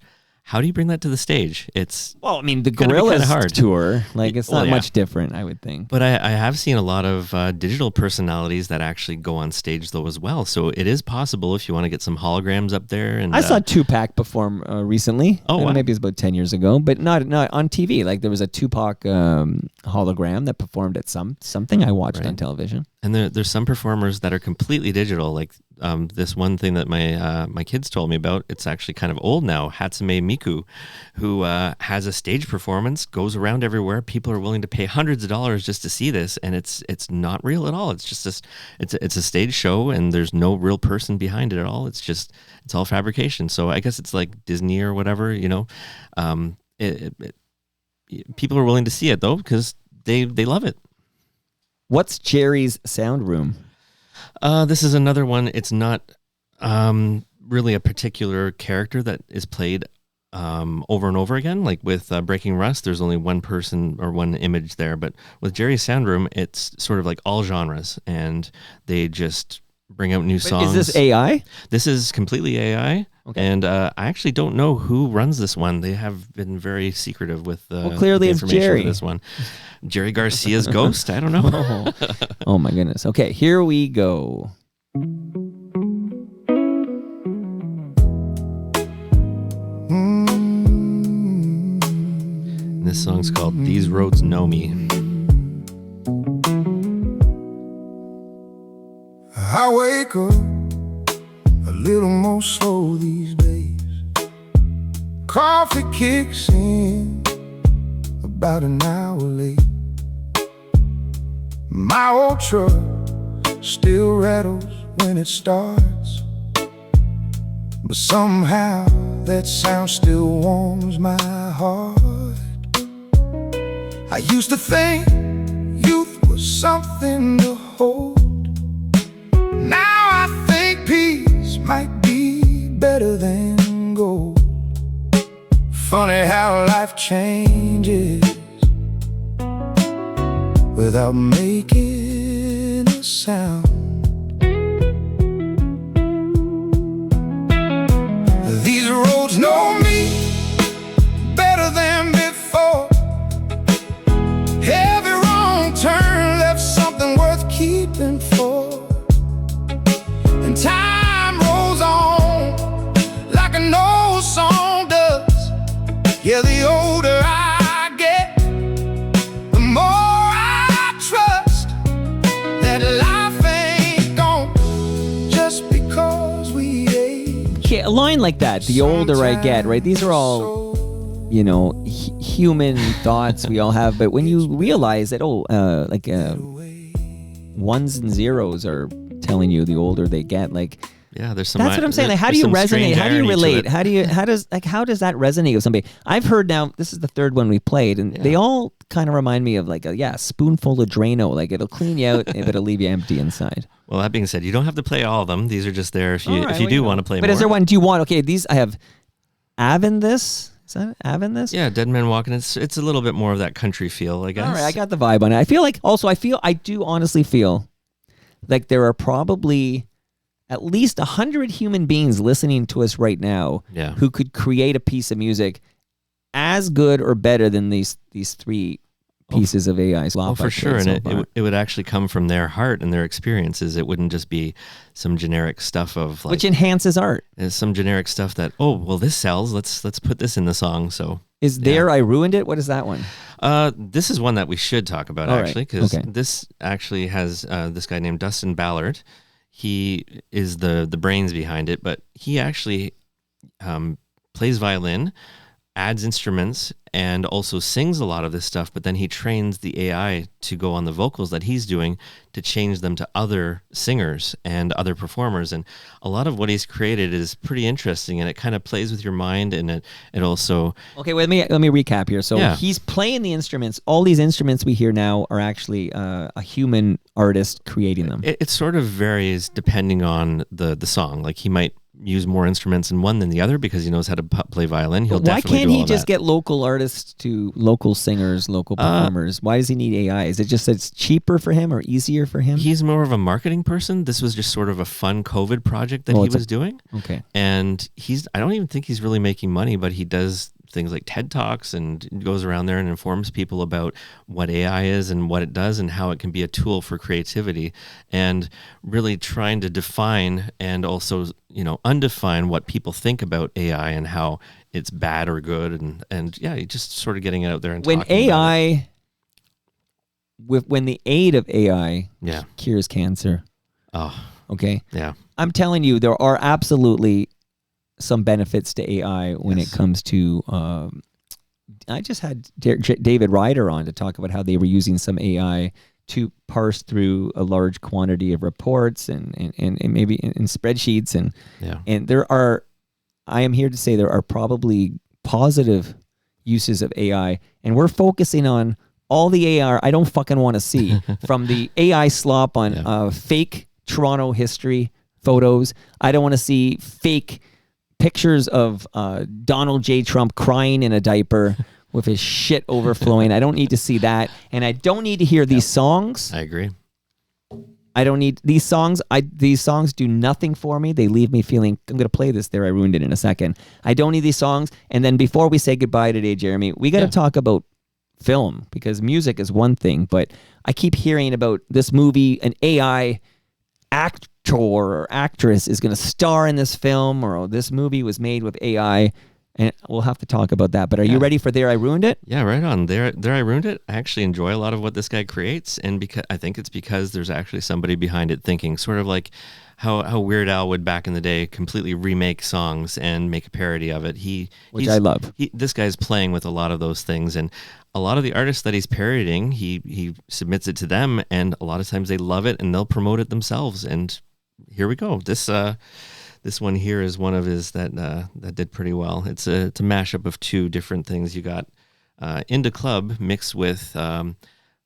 how do you bring that to the stage? The Gorillaz tour, it's not much different, I would think. But I have seen a lot of digital personalities that actually go on stage though as well. So it is possible if you want to get some holograms up there. And I saw Tupac perform recently. Oh, wow. Maybe it was about 10 years ago, but not on TV. Like there was a Tupac hologram that performed at something I watched on television. And there's some performers that are completely digital, like this one thing that my kids told me about. It's actually kind of old now. Hatsune Miku, who has a stage performance, goes around everywhere. People are willing to pay hundreds of dollars just to see this, and it's not real at all. It's just it's a stage show, and there's no real person behind it at all. It's all fabrication. So I guess it's like Disney or whatever, people are willing to see it though because they love it. What's Jerry's sound room? This is another one. It's not really a particular character that is played over and over again. Like with Breaking Rust, there's only one person or one image there. But with Jerry's sound room, it's sort of like all genres, and they just bring out new songs. Is this AI? This is completely AI. Okay. And I actually don't know who runs this one. They have been very secretive with clearly the it's information Jerry. for this one. Jerry Garcia's ghost? I don't know. Oh my goodness. Okay, here we go. This song's called These Roads Know Me. I wake up a little more slow these days. coffee kicks in about an hour late. My old truck still rattles when it starts, but somehow that sound still warms my heart. I used to think youth was something to hold. Now I think peace might be better than gold. Funny how life changes without making a sound. These roads know me better than before. Every wrong turn left something worth keeping for. And time rolls on like an old song does. Yeah, the older I get, the more I trust that life ain't gone just because we age. A line like that, the older I get, right? These are all, you know, human thoughts we all have. But when you realize that, ones and zeros are telling you the older they get, like, Yeah, there's some. that's what I'm saying. Like, how do you resonate? How do you relate? How does that resonate with somebody? I've heard now. This is the third one we played, and they all kind of remind me of like a spoonful of Drano. Like, it'll clean you out, but it'll leave you empty inside. Well, that being said, you don't have to play all of them. These are just there if you do want to play more. But is there one? Do you want? Okay, these I have. Avon this. Is that Avon this? Yeah, Dead Man Walking. It's a little bit more of that country feel, I guess. All right, I got the vibe on it. I do honestly feel like there are probably at least 100 human beings listening to us right now who could create a piece of music as good or better than these three pieces of AI Slop. Well, for sure, and it would actually come from their heart and their experiences. It wouldn't just be some generic stuff of like, which enhances art. Some generic stuff that this sells. Let's put this in the song. So I ruined it? What is that one? This is one that we should talk about actually, because this actually has this guy named Dustin Ballard. He is the brains behind it, but he actually plays violin, adds instruments, and also sings a lot of this stuff, but then he trains the AI to go on the vocals that he's doing to change them to other singers and other performers. And a lot of what he's created is pretty interesting, and it kind of plays with your mind, and it also... Okay, let me recap here. So he's playing the instruments. All these instruments we hear now are actually a human artist creating them. It sort of varies depending on the song. Like, he might use more instruments in one than the other because he knows how to play violin. Why can't he just get local artists to local singers, local performers? Why does he need AI? Is it just that it's cheaper for him or easier for him? He's more of a marketing person. This was just sort of a fun COVID project that he was doing. Okay. And I don't even think he's really making money, but he does things like TED Talks and goes around there and informs people about what AI is and what it does and how it can be a tool for creativity, and really trying to define and also, undefine what people think about AI and how it's bad or good, and just sort of getting it out there and when talking about it. When the aid of AI cures cancer. Oh, okay. Yeah. I'm telling you, there are absolutely some benefits to AI when it comes to. I just had David Ryder on to talk about how they were using some AI to parse through a large quantity of reports and maybe in spreadsheets and I am here to say there are probably positive uses of AI, and we're focusing on all the AI I don't fucking want to see from the AI slop on fake Toronto history photos. I don't want to see fake pictures of Donald J. Trump crying in a diaper with his shit overflowing. I don't need to see that. And I don't need to hear these songs. I agree. I don't need these songs. These songs do nothing for me. They leave me feeling, I'm going to play this there. I ruined it in a second. I don't need these songs. And then before we say goodbye today, Jeremy, we got to talk about film, because music is one thing, but I keep hearing about this movie, an AI actor or actress is going to star in this film, or this movie was made with AI. And we'll have to talk about that. But are you ready for There I Ruined It? Yeah, right on. There I ruined it. I actually enjoy a lot of what this guy creates, and because I think it's because there's actually somebody behind it thinking, sort of like how Weird Al would back in the day completely remake songs and make a parody of it. Which I love. This guy's playing with a lot of those things, and a lot of the artists that he's parodying, he submits it to them, and a lot of times they love it and they'll promote it themselves. And here we go. This one here is one of his that did pretty well. It's a mashup of two different things. You got Indie Club mixed with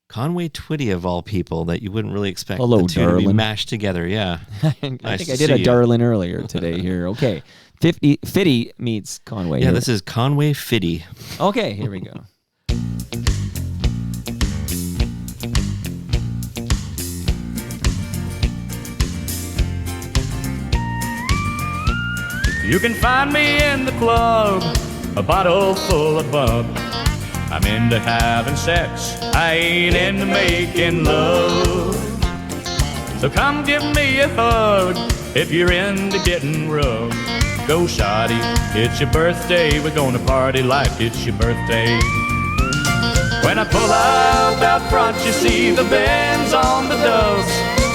Conway Twitty, of all people, that you wouldn't really expect Hello, the two to be darling. mashed together. Yeah. I think I did a you. darling earlier today here. Okay. Fitty meets Conway. Yeah, here. this is Conway Fitty. Okay, here we go. You can find me in the club, a bottle full of bub. I'm into having sex, I ain't into making love. So come give me a hug if you're into getting rough. Go shoddy, it's your birthday, we're gonna party like it's your birthday. When I pull up out front, you see the Benz on the dubs.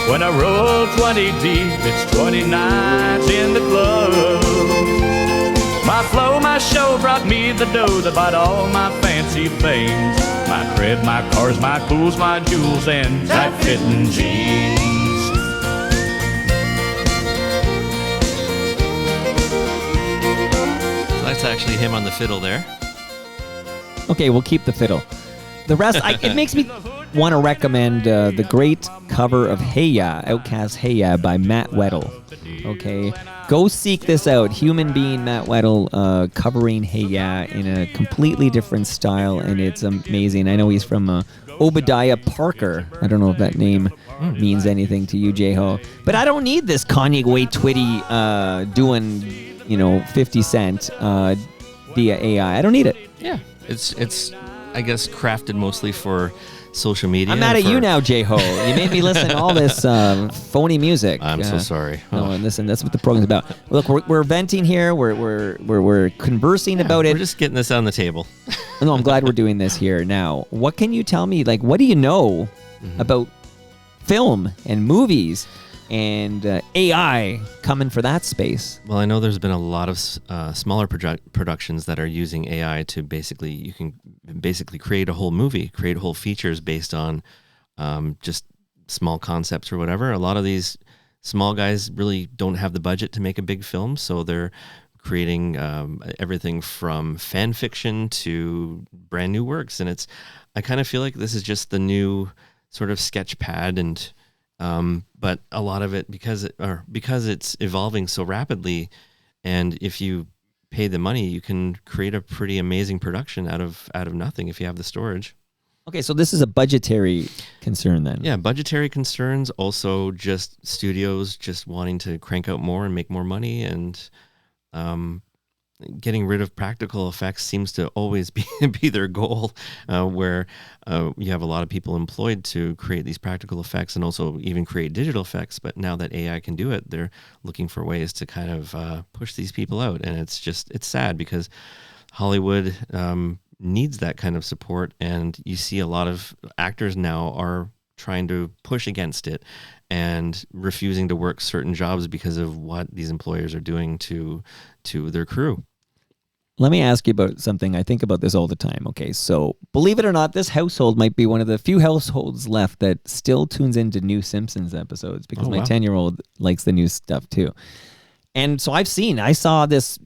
When I roll 20 deep, it's 20 nights in the club. My flow, my show brought me the dough that bought all my fancy things. My crib, my cars, my pools, my jewels, and tight-fitting jeans. So that's actually him on the fiddle there. Okay, we'll keep the fiddle. The rest, it makes me want to recommend the great cover of Hey Ya, Outkast Hey Ya by Matt Weddle. Okay, go seek this out. Human Being Matt Weddle covering Hey Ya in a completely different style, and it's amazing. I know he's from Obadiah Parker. I don't know if that name means anything to you, J-Ho. But I don't need this Kanye Twitty doing, 50 Cent via AI. I don't need it. Yeah, it's I guess crafted mostly for social media. I'm mad at you now, J-Ho. You made me listen to all this phony music. I'm so sorry. No, and listen, that's what the program's about. Look, we're venting here. We're conversing about it. We're just getting this on the table. No, I'm glad we're doing this here now. What can you tell me? Like, what do you know about film and movies and AI coming for that space? Well, I know there's been a lot of smaller productions that are using AI to you can basically create a whole movie, create whole features based on just small concepts or whatever. A lot of these small guys really don't have the budget to make a big film, so they're creating everything from fan fiction to brand new works. And I kind of feel like this is just the new sort of sketch pad, and but a lot of it because it's evolving so rapidly, and if you pay the money, you can create a pretty amazing production out of nothing if you have the storage. Okay, so this is a budgetary concern then. Yeah, budgetary concerns, also just studios just wanting to crank out more and make more money, and getting rid of practical effects seems to always be their goal, where you have a lot of people employed to create these practical effects and also even create digital effects. But now that AI can do it, they're looking for ways to kind of push these people out. And it's sad because Hollywood needs that kind of support. And you see a lot of actors now are trying to push against it and refusing to work certain jobs because of what these employers are doing to their crew. Let me ask you about something. I think about this all the time. Okay, so believe it or not, this household might be one of the few households left that still tunes into new Simpsons episodes because my 10-year-old likes the new stuff too. And so I saw this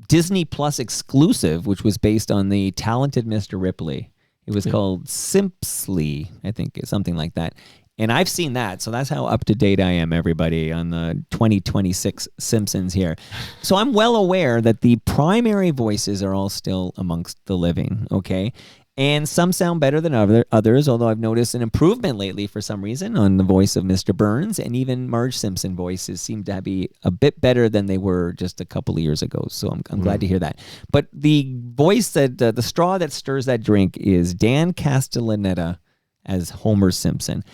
Disney Plus exclusive, which was based on the talented Mr. Ripley. It was called Simpsly, I think, something like that. And I've seen that, so that's how up-to-date I am, everybody, on the 2026 Simpsons here. So I'm well aware that the primary voices are all still amongst the living, okay? And some sound better than others, although I've noticed an improvement lately for some reason on the voice of Mr. Burns, and even Marge Simpson voices seem to be a bit better than they were just a couple of years ago, so I'm glad to hear that. But the voice that, the straw that stirs that drink is Dan Castellaneta as Homer Simpson.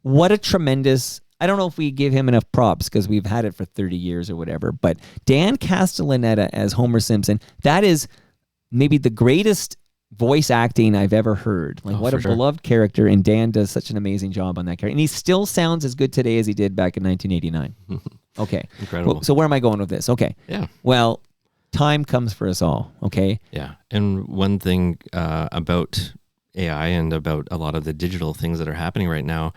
What a tremendous I don't know if we give him enough props because we've had it for 30 years or whatever, but Dan Castellaneta as Homer Simpson, that is maybe the greatest voice acting I've ever heard. Like, what a beloved character, and Dan does such an amazing job on that character. And he still sounds as good today as he did back in 1989. Okay. Incredible. Well, so where am I going with this? Okay. Yeah. Well, time comes for us all, okay? Yeah. And one thing about AI and about a lot of the digital things that are happening right now,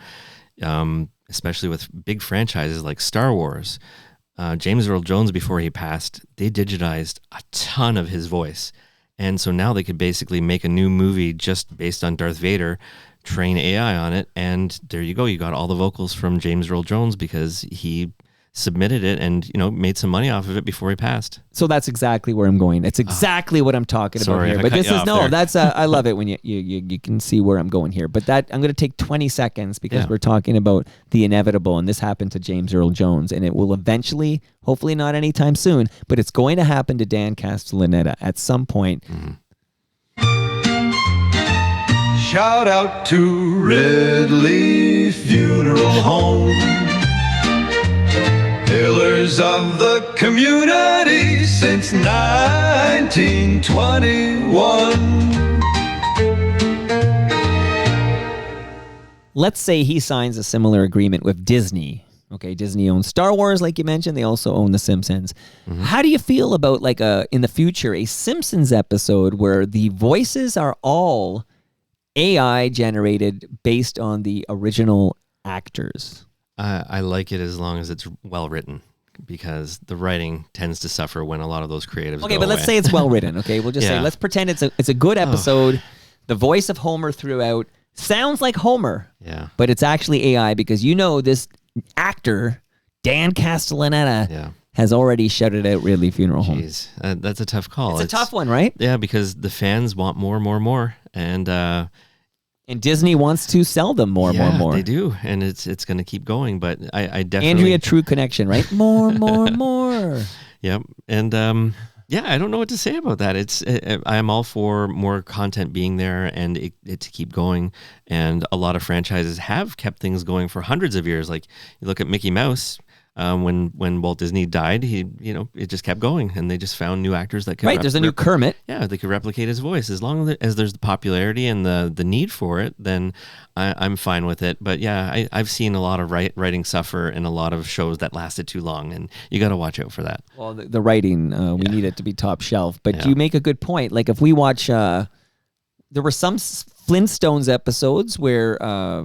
especially with big franchises like Star Wars, James Earl Jones, before he passed, they digitized a ton of his voice. And so now they could basically make a new movie just based on Darth Vader, train AI on it, and there you go. You got all the vocals from James Earl Jones because he submitted it and, made some money off of it before he passed. So that's exactly where I'm going. It's exactly what I'm talking about here. But this is that's I love it when you can see where I'm going here. But that I'm going to take 20 seconds because we're talking about the inevitable, and this happened to James Earl Jones, and it will eventually, hopefully not anytime soon, but it's going to happen to Dan Castellaneta at some point. Shout out to Ridley Funeral Home, pillars of the community since 1921. Let's say he signs a similar agreement with Disney. Okay, Disney owns Star Wars, like you mentioned. They also own The Simpsons. How do you feel about, like, in the future, a Simpsons episode where the voices are all AI generated based on the original actors? I like it as long as it's well written, because the writing tends to suffer when a lot of those creatives Okay, go but let's away. say it's well written. Okay, we'll just say, let's pretend it's a good episode. The voice of Homer throughout sounds like Homer, but it's actually AI because this actor, Dan Castellaneta, has already shouted out Ridley Funeral Home. Jeez, that's a tough call. It's a tough one, right? Yeah, because the fans want more, and Disney wants to sell them more. They do, and it's going to keep going. But I definitely Andrea True Connection, right? More. Yep, and I don't know what to say about that. I'm all for more content being there and it to keep going. And a lot of franchises have kept things going for hundreds of years. Like you look at Mickey Mouse. When Walt Disney died, it just kept going, and they just found new actors that could. Right, there's a new Kermit. Yeah, they could replicate his voice as long as there's the popularity and the need for it. Then I'm fine with it. But yeah, I've seen a lot of writing suffer in a lot of shows that lasted too long, and you got to watch out for that. Well, the writing, we need it to be top shelf. But you make a good point. Like if we watch, there were some Flintstones episodes where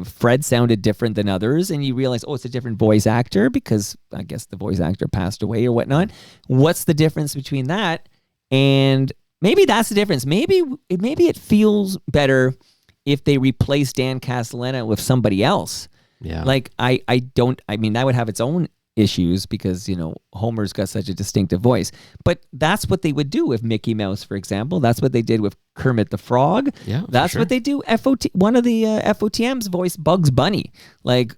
Fred sounded different than others, and you realize, it's a different voice actor because I guess the voice actor passed away or whatnot. What's the difference between that? And maybe that's the difference. Maybe it feels better if they replace Dan Castellaneta with somebody else. Yeah. Like I mean, that would have its own issues because Homer's got such a distinctive voice, but that's what they would do with Mickey Mouse, for example. That's what they did with Kermit the Frog. Yeah, that's what they do. One of the FOTM's voice Bugs Bunny, like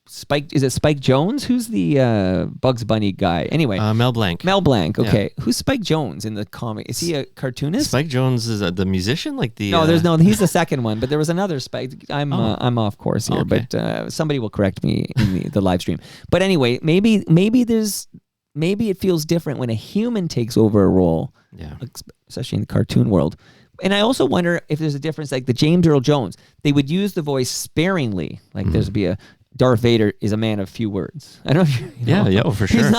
Spike. Is it Spike Jones? Who's the Bugs Bunny guy? Anyway, Mel Blanc. Okay, who's Spike Jones in the comic? Is he a cartoonist? Spike Jones is the musician, like the. No, there's no. He's the second one, but there was another Spike. I'm off course here, but somebody will correct me in the live stream. But anyway, maybe it feels different when a human takes over a role. Yeah, especially in the cartoon world. And I also wonder if there's a difference, like the James Earl Jones. They would use the voice sparingly, like there's be a. Darth Vader is a man of few words. I don't know. For sure.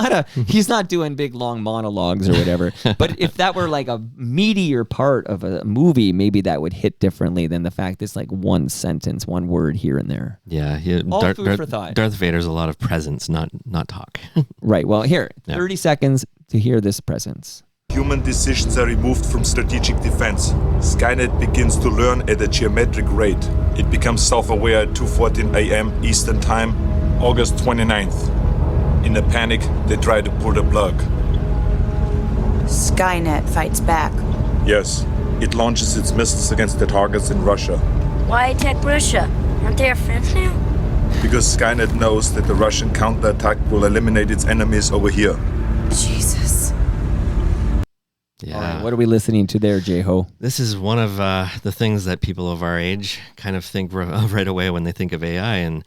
He's not doing big long monologues or whatever. But if that were like a meatier part of a movie, maybe that would hit differently than the fact it's like one sentence, one word here and there. Yeah. All food for thought. Darth Vader's a lot of presence, not talk. Right. Well, here, 30 seconds to hear this presence. Human decisions are removed from strategic defense. Skynet begins to learn at a geometric rate. It becomes self-aware at 2:14 a.m. Eastern Time, August 29th. In a panic, they try to pull the plug. Skynet fights back. Yes, it launches its missiles against the targets in Russia. Why attack Russia? Aren't they our friends now? Because Skynet knows that the Russian counterattack will eliminate its enemies over here. Jesus. Yeah. All right, what are we listening to there, J-Ho? This is one of the things that people of our age kind of think right away when they think of AI, and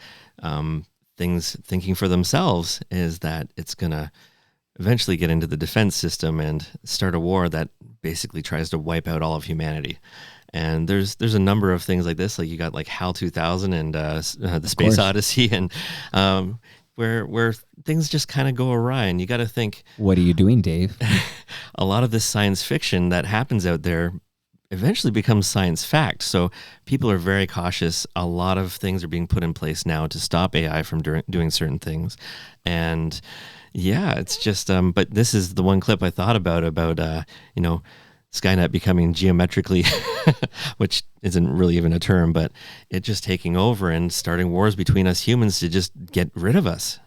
things thinking for themselves is that it's going to eventually get into the defense system and start a war that basically tries to wipe out all of humanity. And there's a number of things like this, like you got like HAL 2000 and the Space Odyssey, and where things just kind of go awry. And you got to think, what are you doing, Dave? a lot of this science fiction that happens out there eventually becomes science fact. So people are very cautious. A lot of things are being put in place now to stop AI from doing certain things. And yeah, it's just, but this is the one clip I thought about, Skynet becoming geometrically, which isn't really even a term, but it just taking over and starting wars between us humans to just get rid of us.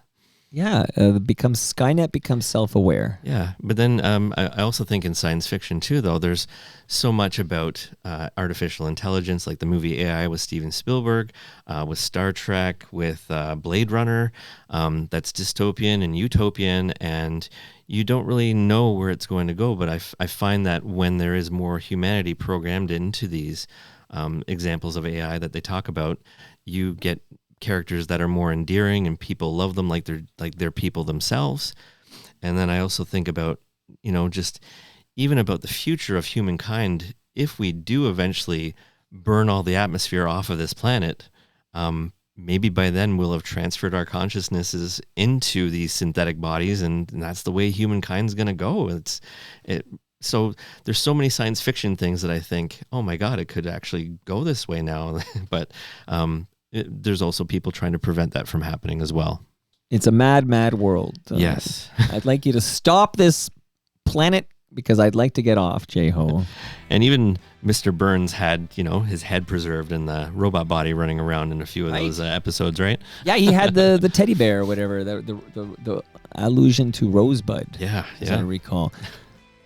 Yeah, Skynet becomes self-aware. Yeah, but then I also think in science fiction too, though, there's so much about artificial intelligence, like the movie AI with Steven Spielberg, with Star Trek, with Blade Runner, that's dystopian and utopian, and you don't really know where it's going to go. But I find that when there is more humanity programmed into these examples of AI that they talk about, you get characters that are more endearing and people love them like they're people themselves. And then I also think about, just even about the future of humankind. If we do eventually burn all the atmosphere off of this planet, maybe by then we'll have transferred our consciousnesses into these synthetic bodies, and that's the way humankind's going to go. So there's so many science fiction things that I think, oh my God, it could actually go this way now. But there's also people trying to prevent that from happening as well. It's a mad, mad world. Yes. I'd like you to stop this planet because I'd like to get off, J-Ho. And even Mr. Burns had, his head preserved in the robot body running around in a few of those episodes, right? Yeah, he had the teddy bear or whatever, the allusion to Rosebud. Yeah, as I recall.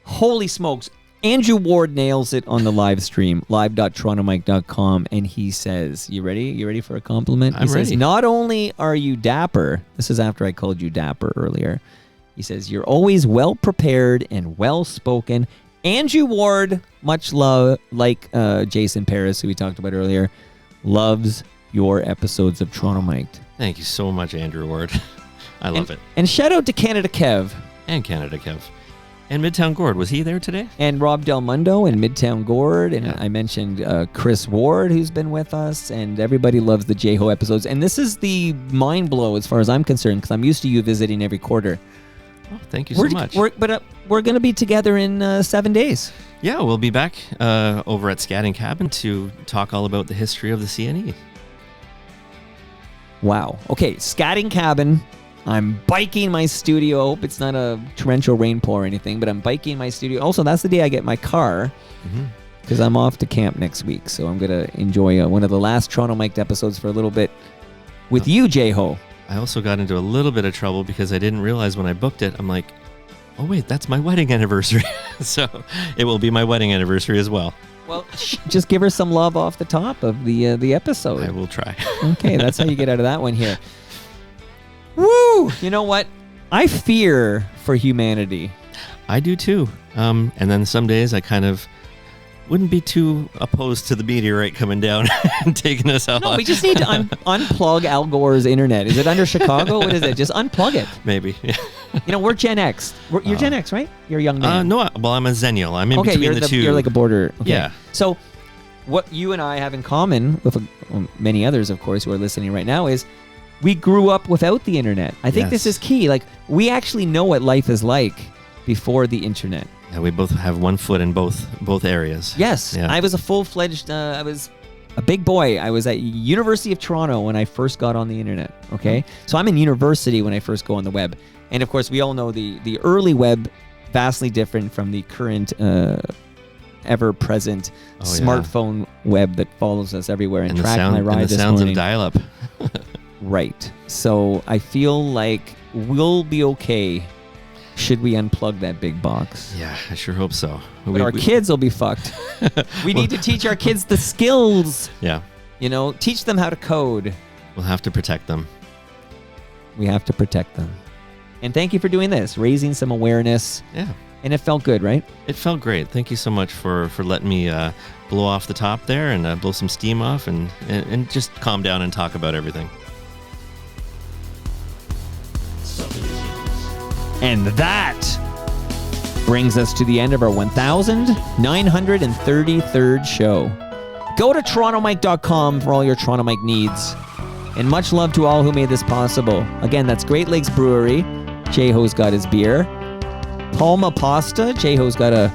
Holy smokes. Andrew Ward nails it on the live stream, live.torontomike.com, and he says, you ready? You ready for a compliment? I'm ready. Says, not only are you dapper, this is after I called you dapper earlier, he says, you're always well-prepared and well-spoken. Andrew Ward, much love, like Jason Paris, who we talked about earlier, loves your episodes of Toronto Mic'd. Thank you so much, Andrew Ward. I love it. And shout out to Canada Kev. And Canada Kev. And Midtown Gord, was he there today? And Rob Del Mundo and Midtown Gord. And I mentioned Chris Ward, who's been with us. And everybody loves the J-Ho episodes. And this is the mind blow as far as I'm concerned, because I'm used to you visiting every quarter. Oh, thank you so much. We're going to be together in 7 days. Yeah, we'll be back over at Scatting Cabin to talk all about the history of the CNE. Wow. Okay, Scatting Cabin. I'm biking my studio. I hope it's not a torrential rainpour or anything, but I'm biking my studio. Also, that's the day I get my car because I'm off to camp next week. So I'm going to enjoy one of the last Toronto Mic'd episodes for a little bit with you, J-Ho. I also got into a little bit of trouble because I didn't realize when I booked it, I'm like, oh, wait, that's my wedding anniversary. So it will be my wedding anniversary as well. Well, just give her some love off the top of the episode. I will try. Okay, that's how you get out of that one here. Woo! You know what? I fear for humanity. I do too. And then some days I kind of wouldn't be too opposed to the meteorite coming down and taking us out. No, we just need to unplug Al Gore's internet. Is it under Chicago? What is it? Just unplug it. Maybe. We're Gen X. You're Gen X, right? You're a young man. No, well, I'm a Zennial. I'm in between the two. You're like a border. Okay. Yeah. So what you and I have in common with many others, of course, who are listening right now is we grew up without the internet. I think this is key. Like, we actually know what life is like before the internet. Yeah, we both have one foot in both areas. Yes. Yeah. I was a full-fledged, I was a big boy. I was at University of Toronto when I first got on the internet, okay? So I'm in university when I first go on the web. And, of course, we all know the early web, vastly different from the current ever-present smartphone web that follows us everywhere and track my ride this morning. And the sounds of dial-up. Right. So I feel like we'll be okay should we unplug that big box. Yeah, I sure hope so. But our kids will be fucked. We need to teach our kids the skills. Yeah. Teach them how to code. We'll have to protect them. We have to protect them. And thank you for doing this, raising some awareness. Yeah. And it felt good, right? It felt great. Thank you so much for letting me blow off the top there and blow some steam off and just calm down and talk about everything. And that brings us to the end of our 1,933rd show. Go to TorontoMike.com for all your Toronto Mike needs. And much love to all who made this possible. Again, that's Great Lakes Brewery. J-Ho's got his beer. Palma Pasta. J-Ho's got a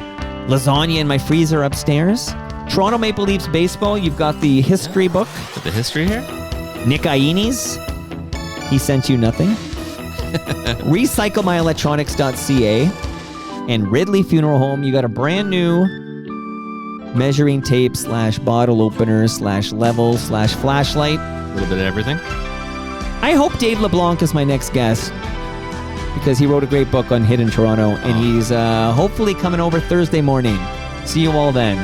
lasagna in my freezer upstairs. Toronto Maple Leafs Baseball. You've got the history book. Got the history here? Nick Ieni's. He sent you nothing. RecycleMyElectronics.ca. And Ridley Funeral Home. You got a brand new measuring tape / bottle opener / level / flashlight. A little bit of everything. I hope Dave LeBlanc is my next guest because he wrote a great book on Hidden Toronto, and he's hopefully coming over Thursday morning. See you all then.